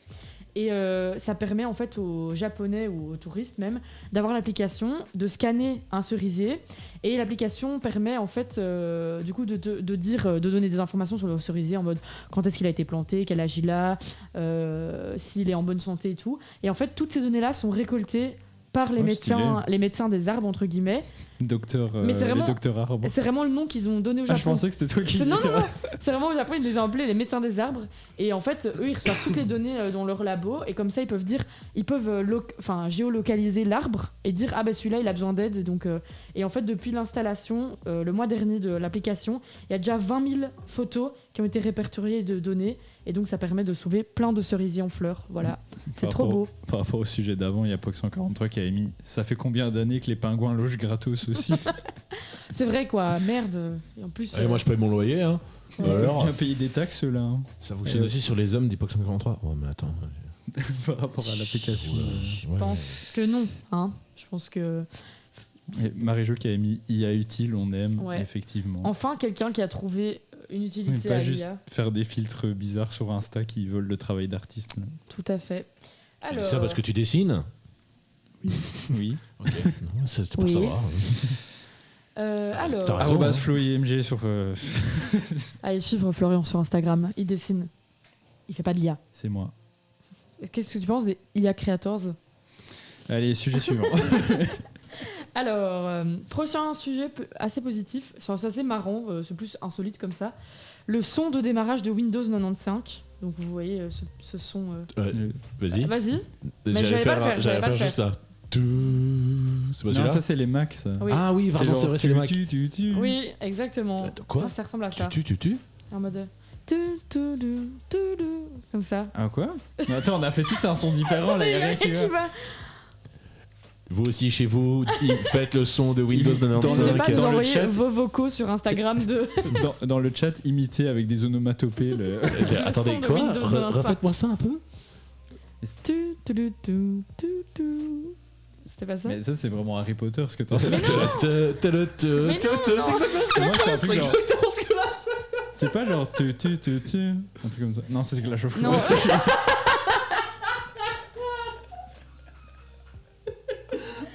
et ça permet en fait aux Japonais ou aux touristes même d'avoir l'application, de scanner un cerisier, et l'application permet en fait du coup de donner des informations sur le cerisier en mode quand est-ce qu'il a été planté, quel âge il a, s'il est en bonne santé et tout. Et en fait, toutes ces données-là sont récoltées par les médecins des arbres, entre guillemets. Docteur, Mais c'est vraiment- les docteurs arbres. C'est vraiment le nom qu'ils ont donné au Ah, Japon. je pensais que c'était toi qui Non, disais. non, non. C'est vraiment au Japon, ils les ont appelés les médecins des arbres. Et en fait, eux, ils reçoivent toutes les données dans leur labo. Et comme ça, ils peuvent géolocaliser l'arbre et dire ah ben celui-là, il a besoin d'aide. Et en fait, depuis l'installation, le mois dernier de l'application, il y a déjà 20 000 photos qui ont été répertoriées de données. Et donc, ça permet de sauver plein de cerisiers en fleurs. Voilà, c'est Par trop rapport- beau. Par rapport au sujet d'avant, il y a Pox 143 qui avait mis ça fait combien d'années que les pingouins logent gratos aussi. C'est vrai quoi, merde. Et en plus, Allez, moi je paye mon loyer, hein. Ouais. Alors, Bien payer des taxes là, hein, ça fonctionne aussi sur les hommes d'Hypox 143. Oh, mais attends. par rapport à l'application. je pense que non. Hein. Je pense que Et Marie-Jo qui avait mis IA utile, on aime, Ouais. effectivement. enfin quelqu'un qui a trouvé une Mais utilité pas à juste l'IA. faire des filtres bizarres sur Insta qui volent le travail d'artiste. là. Tout à fait. Tu Alors, dis ça parce que tu dessines. Oui. Ok. Non, ça, c'était pour Oui. savoir. alors, T'as raison. Arrobas Flo IMG sur. allez suivre Florian sur Instagram. Il dessine. Il fait pas de l'IA. C'est moi. Qu'est-ce que tu penses des IA Creators? Allez, sujet suivant. Alors, prochain sujet assez positif. C'est assez marrant. C'est plus insolite comme ça. Le son de démarrage de Windows 95. Donc vous voyez ce son. Vas-y. Vas-y. Mais J'allais j'allais pas le faire, j'allais j'allais pas le faire juste ça. C'est pas Non, celui-là ça c'est les Macs, ça. Oui. Ah oui, pardon, c'est vrai, c'est les Mac. Oui, exactement. Attends, quoi Ça ressemble à ça. Tu En mode. Comme ça. Ah quoi? Mais attends, on a fait tous un son différent là, Il y'a y a rien qui rien qui va. va. Vous aussi chez vous, faites le son de Windows N'hésitez pas à 95. nous dans le envoyer chat. vos vocaux sur Instagram de. Dans le chat, imité avec des onomatopées. Attendez, son de quoi Windows 95. Refaites-moi ça un peu. C'était pas ça? Mais ça, c'est vraiment Harry Potter ce que t'as fait. Mais non, C'est exactement ce que Moi, c'est un truc genre. exactement ce que là. C'est pas genre un truc comme ça. Non, c'est Clash of Non. Clans.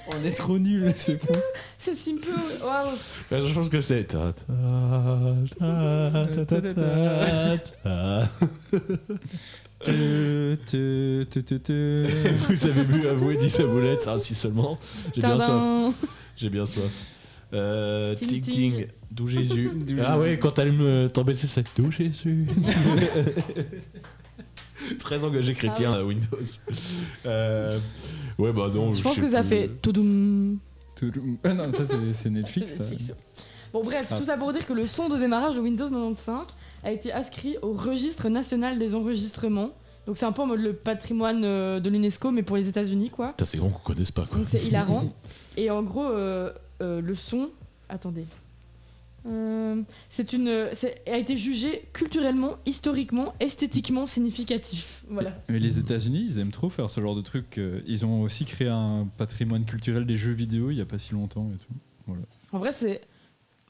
On est trop nuls, c'est fou. C'est simple. Waouh. Je pense que c'est. Vous avez bu, avoué, dit sa boulette. Ah, si seulement. J'ai bien soif. Tadam. J'ai bien soif. Ting, Ting ting. ting. D'où Jésus. D'où Ah Jésus. ouais, quand t'allumes ton PC, c'est d'où Jésus. Très engagé chrétien à Windows. Ouais, bah non. Je pense sais que ça plus. fait. Toudoum. Ah non, ça c'est Netflix. Ça. Netflix. Bon, bref, Ah. tout ça pour dire que le son de démarrage de Windows 95 a été inscrit au registre national des enregistrements. Donc, c'est un peu en mode le patrimoine de l'UNESCO, mais pour les États-Unis, quoi. Putain, c'est grand qu'on connaisse pas, quoi. Donc, c'est hilarant. Et en gros, le son. Attendez. A été jugé culturellement, historiquement, esthétiquement significatif. Voilà. Mais les États-Unis, ils aiment trop faire ce genre de truc. Ils ont aussi créé un patrimoine culturel des jeux vidéo il y a pas si longtemps et tout. En vrai,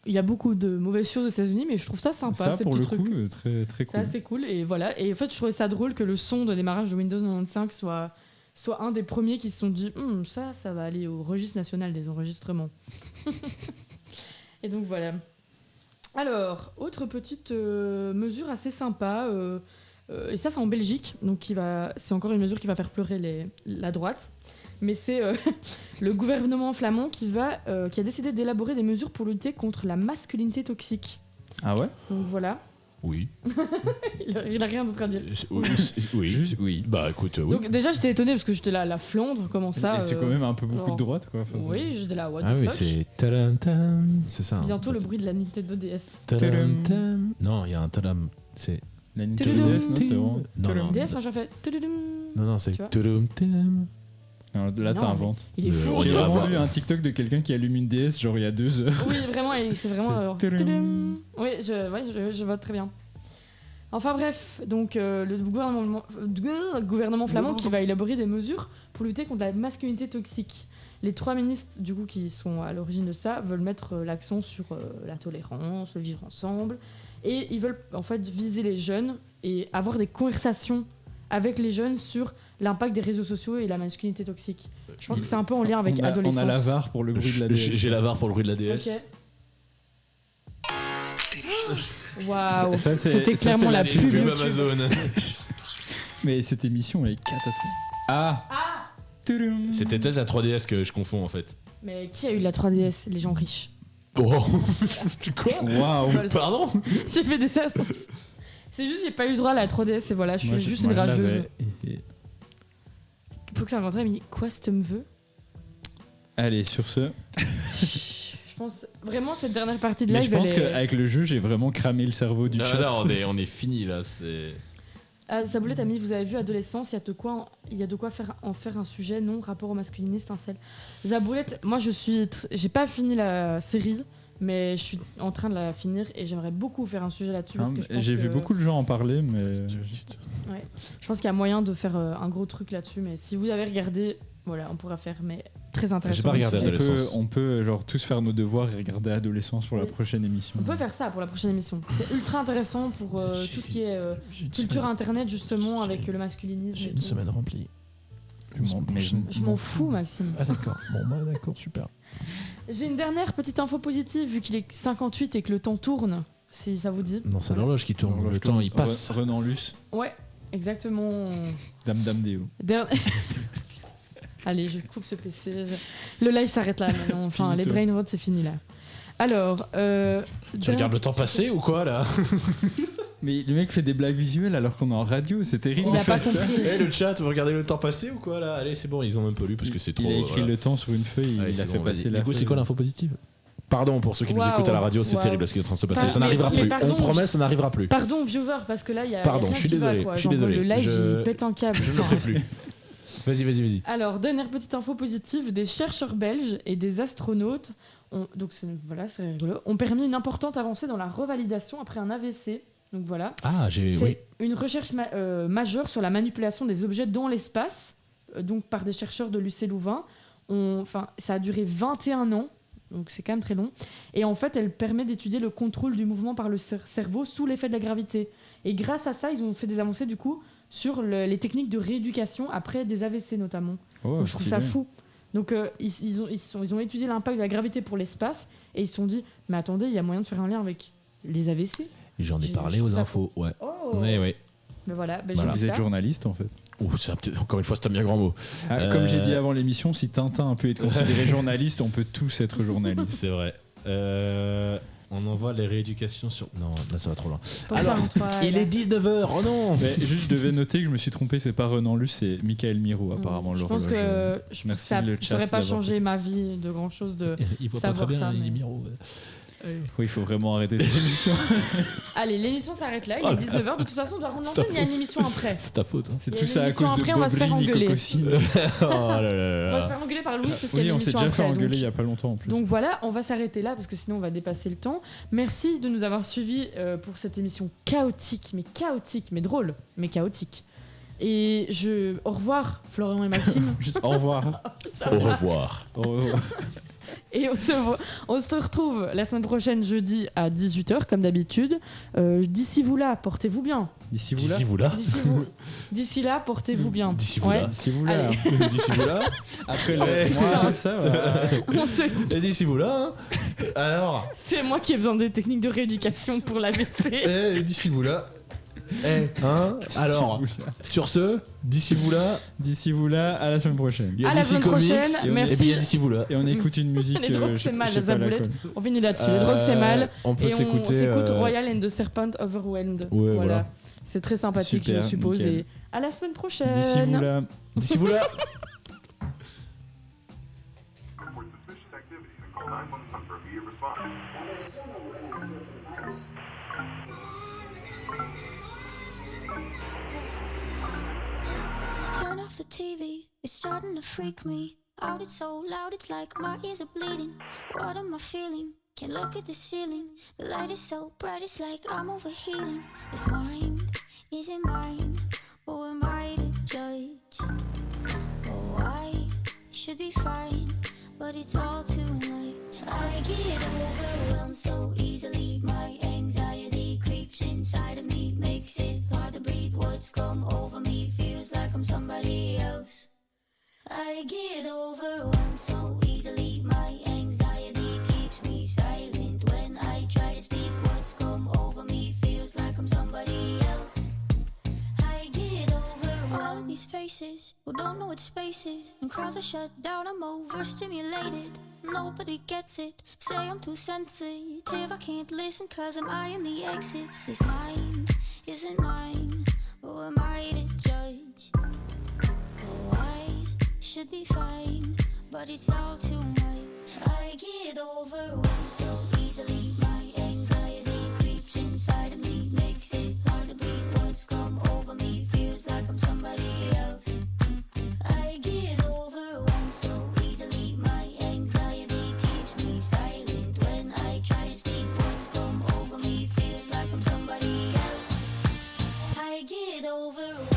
il y a beaucoup de mauvaises choses aux États-Unis, mais je trouve ça sympa, Ça, ces pour petits le trucs. coup, très très C'est cool. assez cool. Et voilà. Et en fait, je trouvais ça drôle que le son de démarrage de Windows 95 soit un des premiers qui se sont dit ça va aller au registre national des enregistrements. Et donc voilà. Alors, autre petite mesure assez sympa, et ça c'est en Belgique, donc c'est encore une mesure qui va faire pleurer la droite, mais c'est le gouvernement flamand qui a décidé d'élaborer des mesures pour lutter contre la masculinité toxique. Ah ouais? Donc voilà, Oui. il a rien d'autre à dire. Oui. Juste oui. Bah écoute, oui. Donc déjà j'étais étonnée parce que j'étais là à la Flandre, comment ça Et c'est quand même un peu beaucoup alors- de droite quoi. Enfin, Oui, j'étais là, what the Ah oui, fuck. c'est tadam tam. C'est ça. hein. Bientôt le bruit de la Nintendo DS. Tadam tam. Non, il y a un tadam. C'est. La Nintendo DS, non, c'est vraiment. Non, non. DS, moi j'ai fait. Tududum. Non, c'est Tu vois tadam tam. Non, là Non, t'inventes. Il est Le- fou. on J'ai ira vraiment voir. vu un TikTok de quelqu'un qui allume une DS genre il y a 2 heures. Oui, vraiment, et c'est vraiment. C'est tudum. Tudum. Oui, je vois très bien. Enfin bref, donc le gouvernement flamand qui va élaborer des mesures pour lutter contre la masculinité toxique. Les 3 ministres du coup qui sont à l'origine de ça veulent mettre l'accent sur la tolérance, le vivre ensemble, et ils veulent en fait viser les jeunes et avoir des conversations avec les jeunes sur l'impact des réseaux sociaux et la masculinité toxique. Je pense que c'est un peu en lien avec on a adolescence. la VAR pour le bruit de la DS. J'ai la VAR pour le bruit de la DS. Ok. Waouh, Ça, c'est- c'était ça, clairement c'est la la pub pub YouTube. Amazon. Mais cette émission elle est catastrophique. Ah, Tudum. C'était peut-être la 3DS que je confonds en fait. Mais qui a eu de la 3DS? Les gens riches. Oh. Quoi Waouh. Lol. Pardon J'ai fait des assos. C'est juste j'ai pas eu le droit à la 3DS et voilà, je suis juste une moi, je rageuse. l'avais. Et- Faut que ça rentre, il me dit quoi ce me veut? Allez, sur ce, Je pense vraiment cette dernière partie de mais live. je pense elle est- qu'avec le jeu, j'ai vraiment cramé le cerveau du Non, chat. là, on est fini là. C'est. Ah, Saboulette a mis, vous avez vu adolescence, il y a de quoi en faire un sujet, non, rapport au masculiniste, incel. Zaboulette, moi j'ai pas fini la série, mais je suis en train de la finir et j'aimerais beaucoup faire un sujet là-dessus. parce que je pense J'ai vu que- beaucoup de gens en parler, mais Je pense qu'il y a moyen de faire un gros truc là-dessus, mais si vous avez regardé, voilà, on pourra faire, mais très intéressant. J'ai pas regardé le sujet. Adolescence. on peut genre tous faire nos devoirs et regarder Adolescence pour la Oui. prochaine émission. On peut faire ça pour la prochaine émission. C'est ultra intéressant pour tout ce qui est culture internet, justement, avec le masculinisme. J'ai et une tout. semaine remplie. Je m'en fous, Maxime. Ah d'accord. Bon bah d'accord, super. J'ai une dernière petite info positive, vu qu'il est 58 et que le temps tourne, si ça vous dit. Non, c'est Voilà. l'horloge qui tourne. Le temps il passe. Renan Luce, Ouais, exactement. Dame Déo. Allez, je coupe ce PC. Le live s'arrête là maintenant. Enfin, les Finito. brain rot, c'est fini là. Alors, Tu regardes le temps passer ou quoi là? Mais le mec fait des blagues visuelles alors qu'on est en radio, c'est terrible. Il de a pas faire ça. compris. Eh, le chat, vous regardez le temps passé ou quoi là? Allez, c'est bon, ils ont même pas lu parce que c'est trop. Il a écrit voilà. le temps sur une feuille, Allez, il c'est a fait bon, passer vas-y. la Du coup, c'est feuille. quoi l'info positive? Pardon pour ceux qui nous Waouh, écoutent à la radio, c'est waouh. terrible ce qui est en train de se passer. Par- Ça n'arrivera mais plus. pardon, On promet, ça n'arrivera plus. Pardon, viewer, parce que là, il y a. Pardon, rien je suis qui va, désolé, quoi. je suis Genre, désolé. Le live, Je- il pète un câble. Je ne le ferai plus. Vas-y. Alors, dernière petite info positive, des chercheurs belges et des astronautes donc voilà, c'est rigolo, ont permis une importante avancée dans la revalidation après un AVC. Donc voilà. Ah, C'est oui. une recherche majeure sur la manipulation des objets dans l'espace, donc par des chercheurs de l'UC Louvain. Enfin, ça a duré 21 ans, donc c'est quand même très long. Et en fait, elle permet d'étudier le contrôle du mouvement par le cerveau sous l'effet de la gravité. Et grâce à ça, ils ont fait des avancées du coup sur les techniques de rééducation après des AVC notamment. Oh, Donc, je trouve ça stylé. fou. Donc ils ont étudié l'impact de la gravité pour l'espace et ils se sont dit, mais attendez, il y a moyen de faire un lien avec les AVC. J'en ai Je parlé trouve aux ça infos, ouais. Oh. Ouais. Mais voilà, Voilà. j'ai Vous vu êtes ça. journaliste en fait. Encore une fois, c'est un bien grand mot. Ah, comme j'ai dit avant l'émission, si Tintin peut être considéré journaliste, on peut tous être journalistes. C'est vrai. On envoie les rééducations sur. Non, là ça va trop loin. Pour Alors, ça, on te il est 19h, oh non. Mais juste, je devais noter que je me suis trompé, c'est pas Renan Luce, c'est Michael Miro apparemment. Je pense l'horloge. que je Merci ça le ne chat saurait pas d'avoir changer fait ça. ma vie de grand chose de. Il voit pas très savoir bien, ça, il est mais- Miro. Oui, il faut vraiment arrêter cette émission. Allez, l'émission s'arrête là, il Oh est là 19h. De toute façon, on doit rendre C'est ta l'antenne, il y a une émission après. C'est ta faute. Hein. C'est Il y a tout une ça à émission cause de après, on va se faire Boblin et engueuler. Cococine. Oh là là On va là. se faire engueuler par Louis parce qu'il y a Oui, une on s'est émission déjà fait après. engueuler donc- il y a pas longtemps en plus. Donc voilà, on va s'arrêter là parce que sinon on va dépasser le temps. Merci de nous avoir suivis pour cette émission chaotique, mais drôle, mais chaotique. Et au revoir Florian et Maxime. Juste au revoir. Au revoir. Au revoir. Et on se retrouve la semaine prochaine jeudi à 18h comme d'habitude. D'ici vous là, portez-vous bien. D'ici vous là. D'ici vous là. D'ici là, portez-vous bien. D'ici vous Ouais. là. D'ici vous là. Allez. D'ici vous là. Après Ouais, le c'est ça. ça va. On se- Et d'ici vous là. Hein. Alors. C'est moi qui ai besoin des techniques de rééducation pour l'AVC. D'ici vous là. Hein. Alors. Sur ce, d'ici vous là. D'ici vous là, à la semaine prochaine. Il y a À la DC semaine Comics, prochaine, et merci. puis il y a d'ici vous là. Et on écoute une musique. Les drogues, je- c'est mal, je sais la pas zaboulette. laquelle. On finit là-dessus. Les drogues, c'est mal. On peut Et on s'écouter. s'écoute Royal and the Serpent Overwhelmed. Ouais, voilà. C'est très sympathique, Super, je suppose. nickel. Et à la semaine prochaine. D'ici vous là. D'ici vous là. Report suspicious activity and call 911 for immediate response. Turn off the TV, it's starting to freak me out. It's so loud, it's like my ears are bleeding. What am I feeling? Can't look at the ceiling. The light is so bright, it's like I'm overheating. This mind isn't mine. Who am I to judge? Oh, I should be fine, but it's all too much. I get overwhelmed so easily. My anxiety creeps inside of me, makes it hard to breathe. Words come over me, feels like I'm somebody else. I get overwhelmed so easily. My anxiety keeps me silent when I try to speak. Words come over me, feels like I'm somebody else. I get overwhelmed. These faces who don't know what space is. When crowds are shut down, I'm overstimulated. Nobody gets it. Say I'm too sensitive. I can't listen cause I'm eyeing the exits. This mind isn't mine. Who am I to judge? Oh, I should be fine, but it's all too much. I get overwhelmed so easily. My anxiety creeps inside of me, makes it hard to breathe. Words come over me, feels like I'm somebody else. I get overwhelmed so easily. My anxiety keeps me silent when I try to speak. Words come over me, feels like I'm somebody else. I get overwhelmed.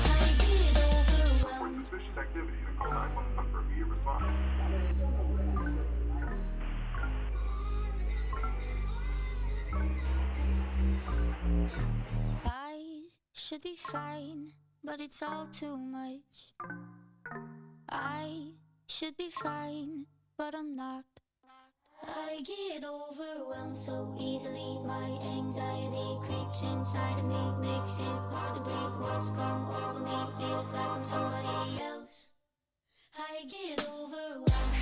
I get overwhelmed. Suspicious activity and call 911 for immediate response. I should be fine, but it's all too much. I should be fine, but I'm not. I get overwhelmed so easily. My anxiety creeps inside of me, makes it hard to breathe. Words come over me, feels like I'm somebody else. I get overwhelmed.